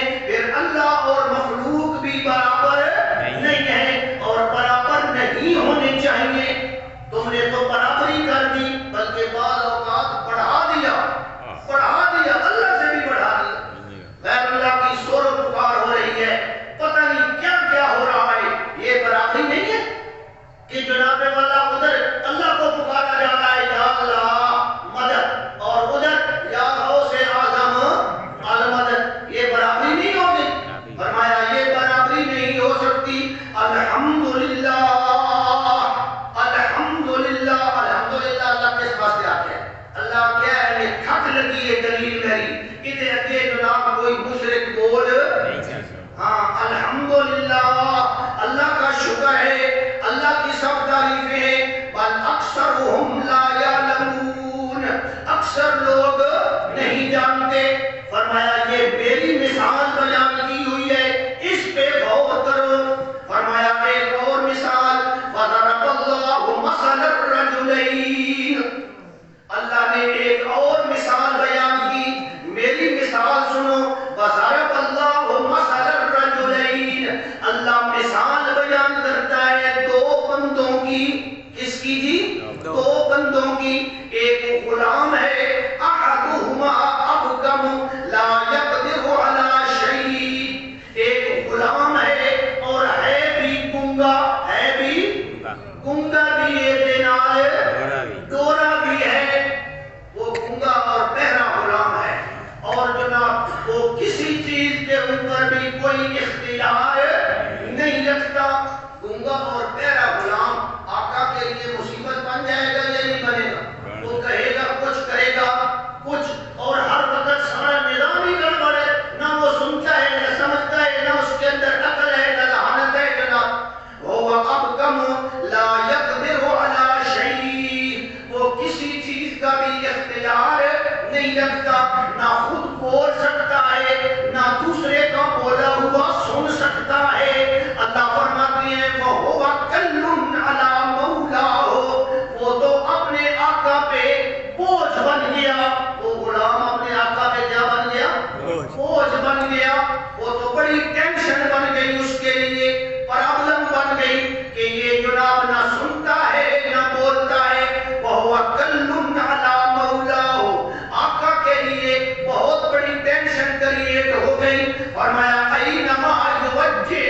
فرمایا اینما یوجہ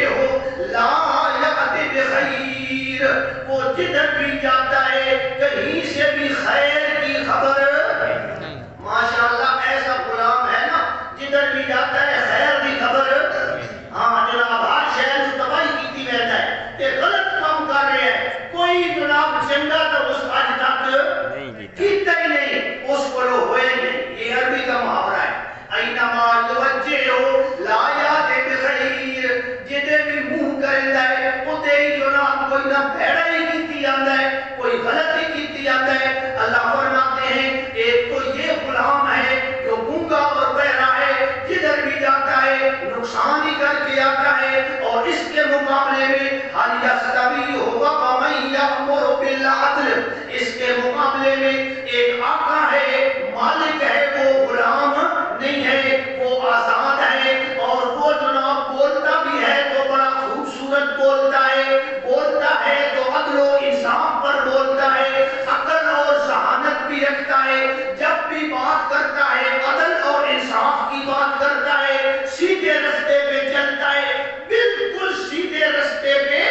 لا یأتی بخیر، وہ جدھر بھی جاتا ہے کہیں سے بھی خیر کی خبر نہیں۔ ماشاءاللہ ایسا غلام ہے نا جدھر بھی جاتا ہے خیر کی خبر۔ ہاں جناب ہر شہر جو تباہی کیتی رہتا ہے کہ غلط کام کر رہے ہیں، کوئی جناب چنگا تو اس آج تک کیتا ہی نہیں، اس کو لو ہوئے نہیں۔ یہ عربی کا محاورہ ہے، اینما یوجہ لا یأتی بخیر، جدے بھی منہ کرندا ہے اتے ہی جناب کوئی نہ بھیڑا ہی کیتی آندا ہے، کوئی غلط ہی کیتی آندا ہے۔ اللہ فرماتے ہیں ایک تو یہ غلام ہے جو گونگا اور بہرا ہے، جدھر بھی جاتا ہے نقصان ہی کر کے آتا ہے، اور اس کے مقابلے میں حل یستوی ہوا ومن یأمر بالعدل، اس کے مقابلے میں ایک آقا ہے، مالک ہے، وہ غلام نہیں ہے، وہ آزاد ہے، اور وہ جناب بولتا بھی ہے تو بڑا خوبصورت بولتا ہے، بولتا ہے تو عدل و انصاف پر بولتا ہے، عقل اور ذہانت بھی رکھتا ہے، جب بھی بات کرتا ہے عدل اور انصاف کی بات کرتا ہے، سیدھے رستے پہ چلتا ہے، بالکل سیدھے رستے پہ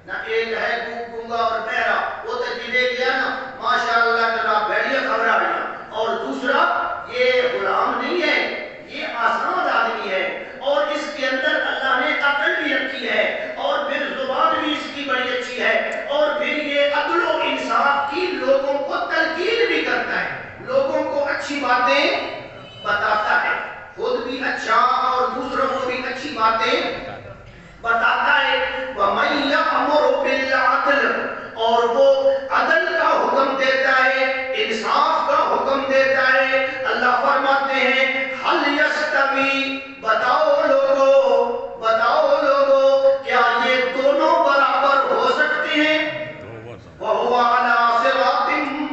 نہ۔ ایک ہے گونگا اور بہرا، وہ تو جدے گیا نا ماشاءاللہ جناب بڑھیا خبر آ گیا، اور دوسرا یہ غلام نہیں ہے، یہ آزاد آدمی ہے، اور اس کے اندر اللہ نے عقل بھی رکھی ہے، اور پھر زبان بھی اس کی بڑی اچھی ہے، اور پھر یہ عدل و انصاف کی لوگوں کو تلقین بھی کرتا ہے، لوگوں کو اچھی باتیں بتاتا ہے، خود بھی اچھا اور دوسروں کو بھی اچھی باتیں بتاتا ہے۔ وَمَن یَأْمُرُ بِالْعَدْلِ، اور وہ عدل کا حکم دیتا ہے، انصاف کا حکم دیتا ہے۔ اللہ فرماتے ہیں حل یستوی، بتاؤ لوگو کیا یہ دونوں برابر ہو سکتے ہیں؟ وَهُوَ عَلَى صِرَاطٍ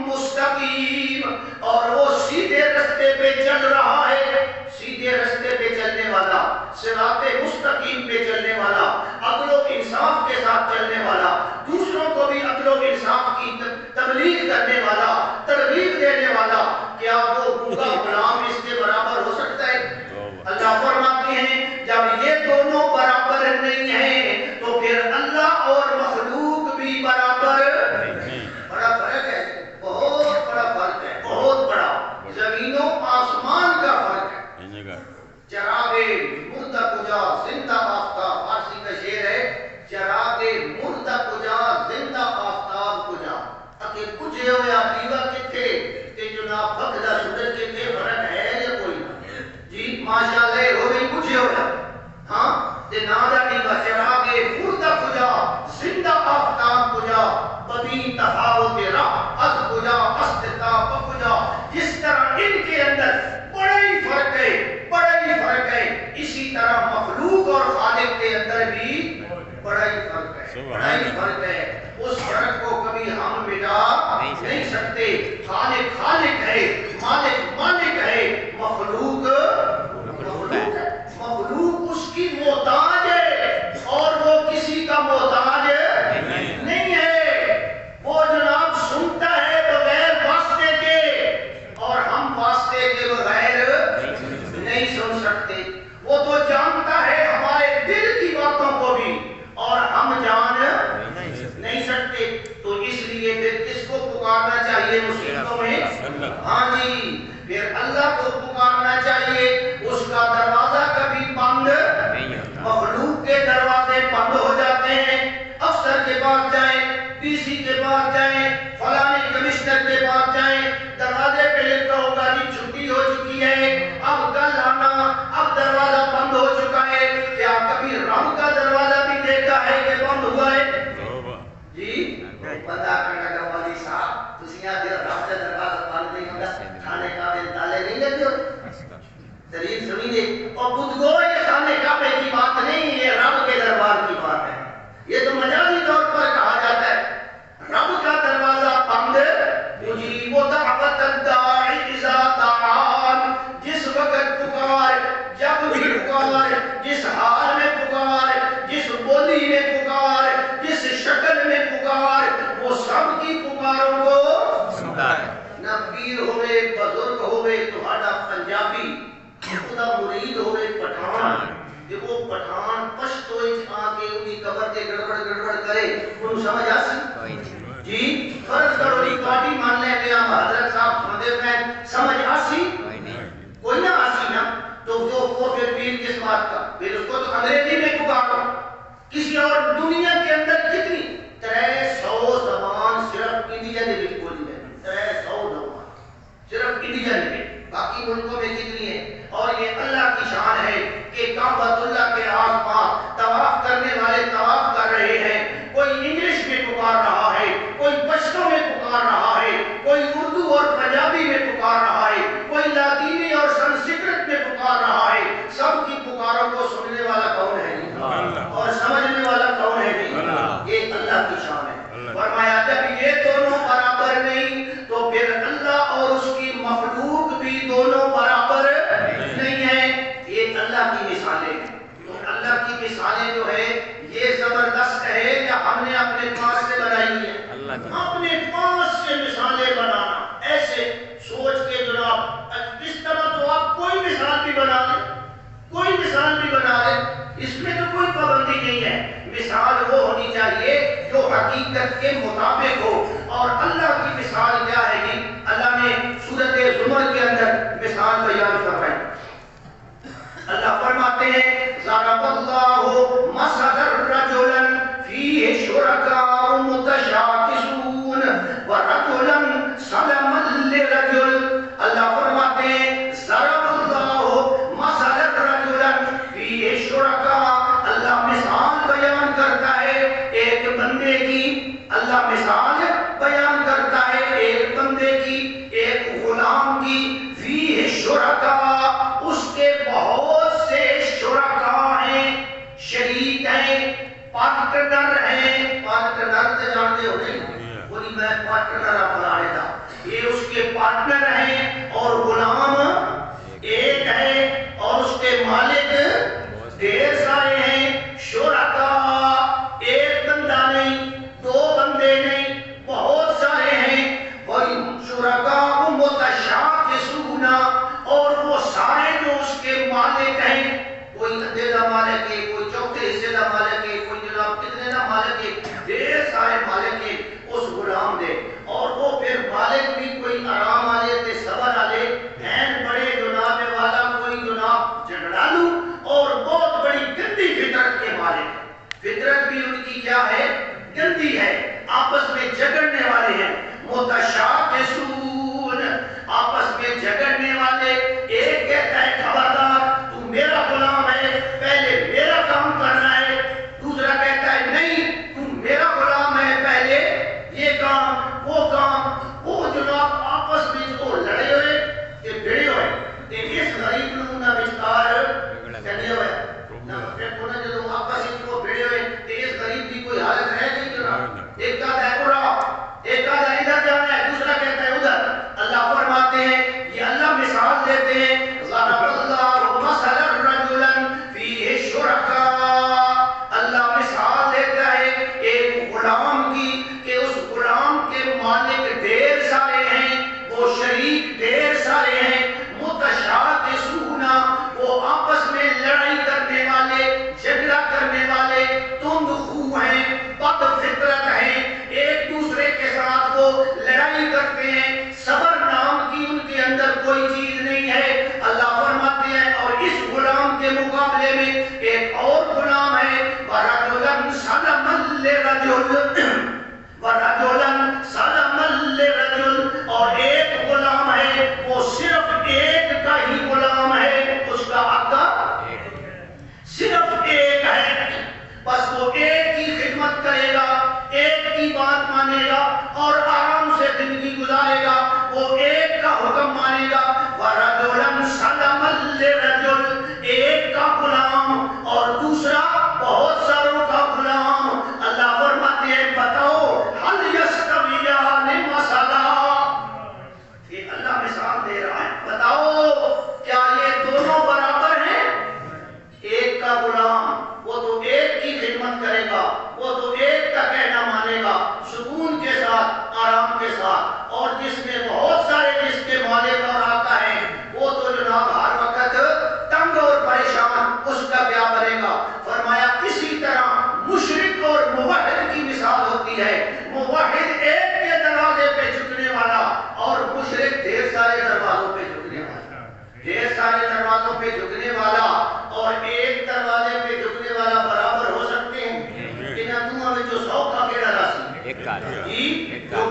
مُسْتَقِيمٍ، اور وہ سیدھے رستے پہ چل رہا ہے، سیدھے رستے پہ چلنے والا، صراط مستقیم پہ چلنے والا، عدل و انصاف کے ساتھ چلنے والا، دوسروں کو بھی عدل و انصاف کی تبلیغ کرنے والا، ترغیب دینے والا، کیا وہ گونگا غلام اس کے برابر ہو سکتا ہے؟ اللہ فرماتے ہیں جب یہ دونوں برابر نہیں ہیں تو پھر اللہ اور مخلوق بھی برابر نہیں۔ بڑا فرق ہے، بہت بڑا فرق ہے، بہت بڑا، زمین و آسمان کا فرق ہے۔ چراغے مردہ کجا زندہ آفتاب، فارسی کا شعر ہے، چراغے مردہ کجا زندہ آفتاب کجا، اکے کجھے ہویا دیوا کتھے تے جناب بھگدا سورج کے تے فرق ہے یا کوئی نہ؟ جی ماشاءاللہ ہو گئی کجھے ہویا، ہاں تے نادا دیوا چراغے مردہ کجا زندہ آفتاب کجا، ببین تفاوت راہ از کجا استتاب کجا۔ جس طرح ان کے اندر بڑا ہی فرق ہے، بڑا ہی فرق ہے، اسی طرح مخلوق اور خالق کے اندر بھی بڑا ہی فرق ہے، بڑا ہی فرق ہے۔ اس فرق کو کبھی ہم مٹا نہیں سکتے۔ خالق خالق ہے، مالک مالک ہے، مخلوق مخلوق ہے، مخلوق اس کی محتاج ہے، اور وہ کسی کا محتاج نہیں ہے۔ وہ جناب سنتا ہے بغیر واسطے کے، اور ہم واسطے کے بغیر نہیں سن سکتے۔ وہ تو جانتا ہے ہمارے دل کی باتوں کو بھی، اور ہم جان نہیں سکتے۔ تو اس لیے پھر کس کو پکارنا چاہیے مصیبتوں میں؟ ہاں جی، پھر اللہ کو پکارنا چاہیے۔ اس کا دروازہ کبھی بند، مخلوق کے دروازے بند ہو جاتے ہیں۔ افسر کے پاس جائیں، ڈی سی کے پاس جائیں، فلانے کمشنر کے پاس جائیں، دروازے پہ لکھا ہوگا جی چھٹی ہو چکی ہے، اب کل آنا، اب دروازہ بند ہو چکا ہے۔ کیا کبھی رب کا دروازہ بھی دیکھا ہے کہ بند ہوا ہے؟ جی بندہ کرنا کا والی صاحب تسیاں دے رب کا دروازہ بند نہیں ہوگا، کھانے کا دل تالے نہیں لگے ہو تریف سنیے۔ اور خود کو یہ خانے کعبے کی بات نہیں، یہ رب کے دربار کی بات ہے۔ یہ تو مجازی طور پر کہا جاتا ہے رب کا دروازہ بند، مجیب دعوت الداعی اذا دعان، جس وقت پکار، جب بھی پکار، جس حال میں پکار، جس بولی میں پکار، جس شکل میں پکار، وہ سب کی پکاروں کو سنتا ہے۔ نہ پیر ہوئے، بزرگ ہوئے، تمہارا پنجابی، خدا مرید ہوئے، پٹھان، کہ وہ پٹھان پشتو آ کے انہی قبر کے گڑبڑ کرے انہوں سمجھ آ سی جی فرض کرو نہیں پارٹی مان لیں کہ ہم حضرت صاحب سمجھے میں سمجھ آ سی کوئی نہ آ سی نا تو وہ پھر پیر کس بات کا پھر اس کو تو انگریزی میں پکارو کسی اور دنیا کے اندر کتنی 300 زبان صرف انڈیا نے بھی بولی ہے 300 زبان صرف انڈیا نے باقی ملکوں میں کتنی ہے اور یہ اللہ کی شان ہے کہ کعبۃ اللہ کے آس پاس طواف کرنے والے طواف کر رہے ہیں کوئی انگلش میں پکار رہا ہے کوئی پشتو میں پکار رہا ہے کوئی اردو اور پنجابی میں پکار رہا ہے کوئی لاطینی اور سنسکرت میں پکار رہا ہے سب کی پکاروں کو سننے والا کون ہے اور سمجھنے والا کون ہے یہ اللہ کی شان ہے فرمایا جب یہ دونوں برابر نہیں تو پھر اللہ اور اس کی مخلوق بھی دونوں برابر نہیں ہیں یہ اللہ کی مثالیں ہیں تو اللہ کی مثالیں جو ہے یہ زبردست ہے یا ہم نے اپنے پاس سے بنائی ہے اپنے پاس سے مثالیں بنانا ایسے سوچ کے جناب اس طرح تو آپ کوئی مثال بھی بنا لیں کوئی مثال بھی بنا لیں اس میں تو کوئی پابندی نہیں ہے مثال وہ ہونی چاہیے جو حقیقت کے مطابق ہو اور اللہ کی مثال کیا ہے جی اللہ نے سورۃ زمر کے اندر مثال بیان فرمائی اللہ فرماتے ہیں ضرب اللہ مثلا رجلا فیہ شرکاء متشاکسون ورجلا سلما لرجل اللہ فرماتے ہیں ضرب اللہ مثلا رجلا فیہ شرکاء اللہ مثال بیان کرتا ہے ایک بندے کی اللہ مثال بیان کرتا ہے ایک بندے کی ایک غلام کی فیہ شرکاء اس کے بہت سے شرکاء ہیں شریک ہیں پارٹنر ہیں پارٹنر سے جانتے ہو نہیں بولی میں پارٹنر اپنا تھا یہ اس کے پارٹنر ہیں اور غلام ایک ہے اور اس کے مالک ڈھیر سارے ہیں شرکاء ایک بندہ نہیں دو بندے نہیں بہت سارے ہیں شرکاء متشاکسون اور وہ سارے جو اس کے مالک ہیں کوئی ادھے کا مالک ہے کوئی چوتھے حصے کا مالک ہے کوئی جناب کتنے کا مالک ہے ڈھیر سارے مالک ہیں اس غلام دے اور وہ پھر مالک بھی کوئی آرام والے تے صبر والے ہیں بڑے جناب والا کوئی جناب جھگڑالو اور بہت بڑی گندی فطرت کے مالک فطرت بھی ان کی کیا ہے گندی ہے آپس میں جھگڑنے والے ہیں متشاکسون آپس میں جھگڑنے والے ایک کہتا ہے خبردار تو میرا غلام ہے پہلے میرا کام کرنا ہے دوسرا کہتا ہے نہیں تو میرا غلام ہے پہلے یہ کام وہ جناب آپس میں جو لڑے ہوئے کہ بھڑے ہوئے کہ اس غریب نمونہ وچکار پہ جھکنے والا اور ایک دروازے پہ جھکنے والا برابر ہو سکتے ہیں؟ انہاں دونوں میں جو 100 کا کیڑا راسی ایک کا جی جو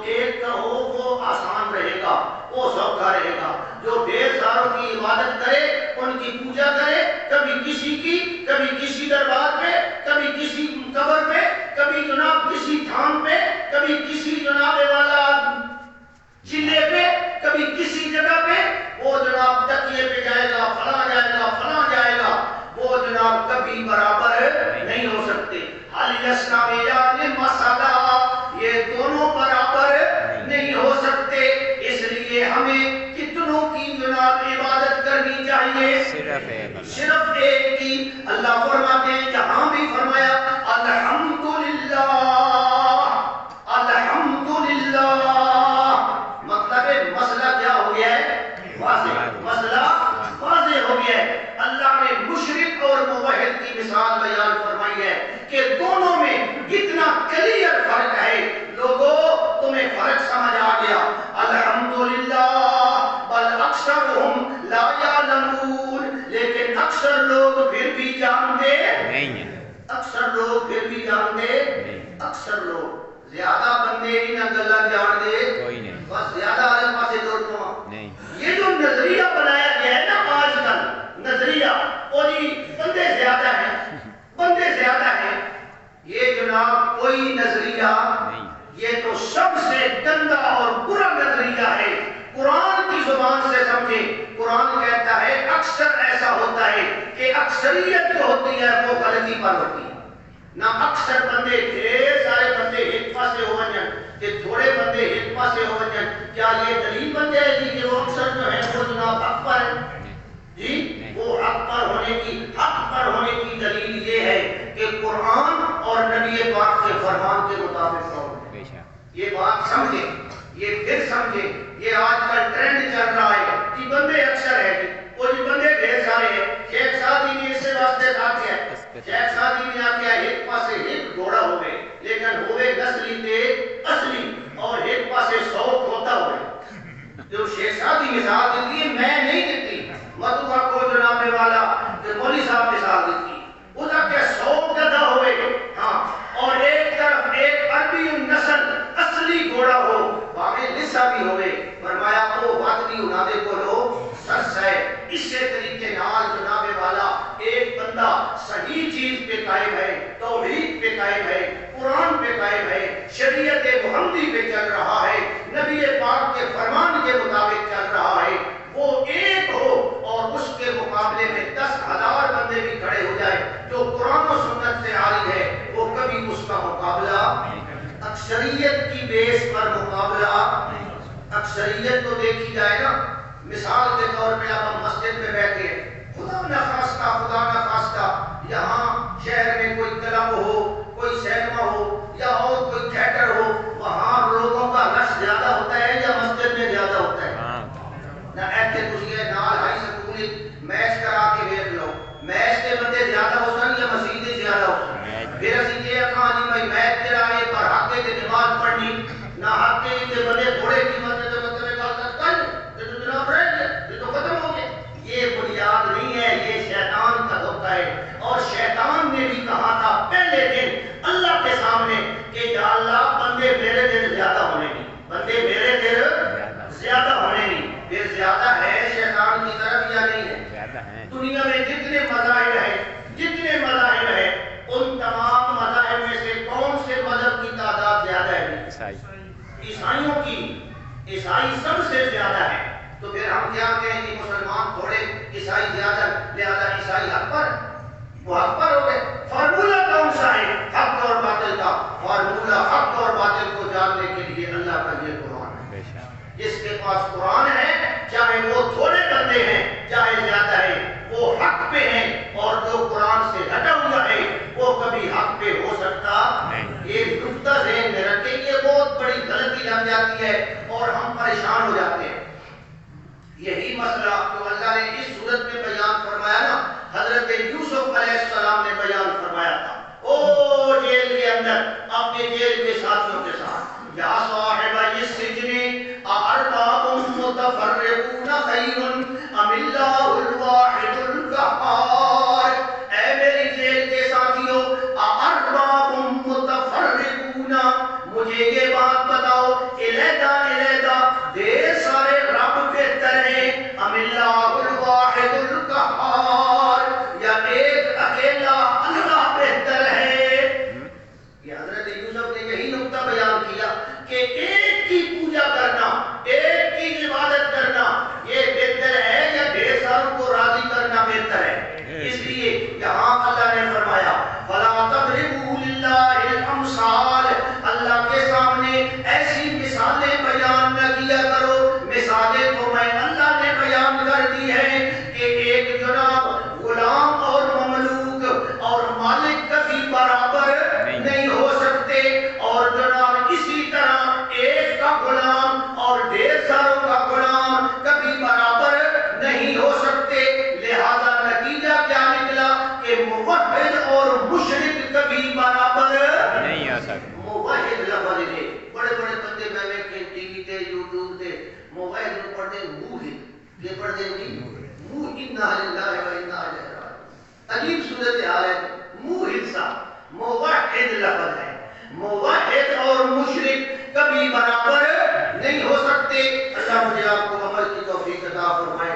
ایک کا ہو وہ آسان رہے گا، وہ سوکھا رہے گا۔ جو ڈھیر ساروں کی عبادت کرے، ان کی پوجا کرے، کبھی کسی کی، کبھی کسی دربار پہ، کبھی کسی قبر پہ، کبھی جناب کسی تھان پہ، کبھی کسی جناب والا چلے پہ، کبھی کسی جگہ پہ، وہ جناب تکیے پہ جائے گا، فلاں جائے گا، فلاں جائے گا، وہ جناب کبھی برابر نہیں ہو سکتے۔ حال یسناویان مسئلہ، یہ دونوں برابر نہیں ہو سکتے، اس لیے ہمیں کتنوں کی جناب عبادت کرنی چاہیے؟ صرف ایک کی۔ اللہ فرماتے ہیں، جہاں بھی فرمایا الحمدللہ، الحمدللہ، مطلب مسئلہ کیا ہو گیا ہے؟ واضح، مسئلہ واضح ہو گیا ہے۔ اللہ نے مشرک اور موحد کی مثال بیان فرمائی ہے کہ دونوں میں کتنا کلیئر فرق ہے۔ لوگوں تمہیں فرق سمجھ آ گیا؟ الحمدللہ بل اکثرہم لا یعلمون، لیکن اکثر لوگ پھر بھی جانتے نہیں ہیں۔ اکثر لوگ پھر بھی جانتے نہیں۔ اکثر لوگ، زیادہ بندے ہی نہ گلا جان دے کوئی نہیں، بس زیادہ آلے پاسے دور کو نہیں۔ یہ جو نظریہ بنایا گیا ہے نا آج کل، نظریہ وہ جی بندے زیادہ ہیں، بندے زیادہ ہیں، یہ جناب کوئی نظریہ نہیں، یہ تو سب سے گندا اور برا نظریہ ہے۔ قرآن کی زبان سے سمجھیں، قرآن کہتا ہے اکثر ایسا ہوتا ہے کہ اکثریت جو ہوتی ہے وہ غلطی پر ہوتی ہے۔ نہ اکثر بندے ڈھیر سارے بندے ایک پاسے ہو جائیں کہ تھوڑے بندے ایک پاسے ہو جائیں، کیا یہ دلیل بن جائے گی کہ وہ اکثر جو ہے وہ جناب حق پر ہے؟ جی وہ حق پر ہونے کی دلیل یہ ہے کہ قرآن اور نبی پاک کے فرمان کے مطابق ہو۔ یہ بات سمجھیں، یہ پھر سمجھیں، یہ آج کل ٹرینڈ چل رہا ہے کہ بندے اکثر ہیں، وہ جو بندے ڈھیر سارے ہیں۔ شیخ سعدی نے اس سے واسطے کہا کیا ہے؟ شیخ سعدی نے کیا ایک پاسے ایک گھوڑا ہوئے لیکن ہوئے نسلی تے اصلی، اور ایک پاسے 100 کھوتا ہوئے۔ جو شیخ سعدی مثال دیتی ہے میں نہیں دیتی، مدعا کو جناب والا مولی صاحب مثال دیتی، وہ کہ 100 گدھا ہوئے، ہاں، اور ایک طرف ایک عربی نسل اصلی گھوڑا ہو، باقی لسا بھی ہوئے، فرمایا وہ وادی انادے کو لو سرس ہے۔ اسی طریقے نال جناب والا ایک بندہ صحیح چیز پہ قائم ہے، توحید پہ قائم ہے، قرآن پہ قائم ہے، شریعت محمدی پہ چل رہا ہے، نبی پاک کے فرمان کے مطابق چل رہا ہے، وہ ایک ہو اور اس کے مقابلے میں 10,000 بندے بھی کھڑے ہو جائے جو قرآن و سنت سے عاری ہے، وہ کبھی اس کا مقابلہ اکثریت کی بیس پر مقابلہ۔ اکثریت تو دیکھی جائے نا، مثال کے طور پہ اب ہم مسجد میں بیٹھے ہیں، خدا نہ خواستہ یہاں شہر میں کوئی کلب ہو، کوئی سینما ہو یا اور کوئی تھیٹر ہو، وہاں لوگوں کا رش زیادہ ہوتا ہے یا مسجد میں زیادہ ہوتا ہے؟ نہ ایسے کچھ یہ نال ہائی سکولی میچ کرا کے دیکھ لو، میچ کے بندے زیادہ ہو سن یا مسجد زیادہ ہو سن؟ پھر اسی یہ کہاں جی بھائی میچ کے رائے پر حقے کے نماز پڑھنی، نہ حقے کے بندے تھوڑے کی مسجد میں جناب رہ گئے، یہ تو ختم ہو گئے۔ یہ بنیاد نہیں ہے، یہ شیطان کا دھوکہ ہے، اور شیطان نے بھی کہا تھا پہلے دن اللہ کے سامنے کہ یا اللہ بندے میرے دل زیادہ ہونے نہیں، بندے میرے دل زیادہ ہونے نہیں۔ پھر زیادہ ہے شیطان کی طرف یا نہیں ہے؟ دنیا میں جتنے مذاہب ہیں ان تمام مذاہب میں سے کون سے مذہب کی تعداد زیادہ ہے؟ عیسائیوں کی، عیسائی سب سے زیادہ ہے۔ تو پھر ہم کیا کہیں کہ مسلمان تھوڑے، عیسائی زیادہ، لہذا عیسائی حق پر، وہ حق پر ہو گئے۔ فارمولہ کون سا ہے حق اور باطل کا؟ فارمولہ حق اور باطل کو جاننے کے لیے اللہ کا یہ قرآن ہے۔ جس کے پاس قرآن ہے، چاہے وہ تھوڑے بندے ہیں چاہے زیادہ ہیں، وہ حق پہ ہیں، اور جو قرآن سے ہٹا ہوا ہے وہ کبھی حق پہ ہو سکتا نہیں۔ ایک نقطہ ذہن میں رکھیں، یہ بہت بڑی غلطی لگ جاتی ہے اور ہم پریشان ہو جاتے ہیں۔ انا للہ و انا الیہ راجعون. عجیب صورتحال ہے. موحد موحد لفظ ہے. موحد اور مشرک کبھی برابر نہیں ہو سکتے. اللہ مجھے آپ کو عمل کی توفیق عطا فرمائے.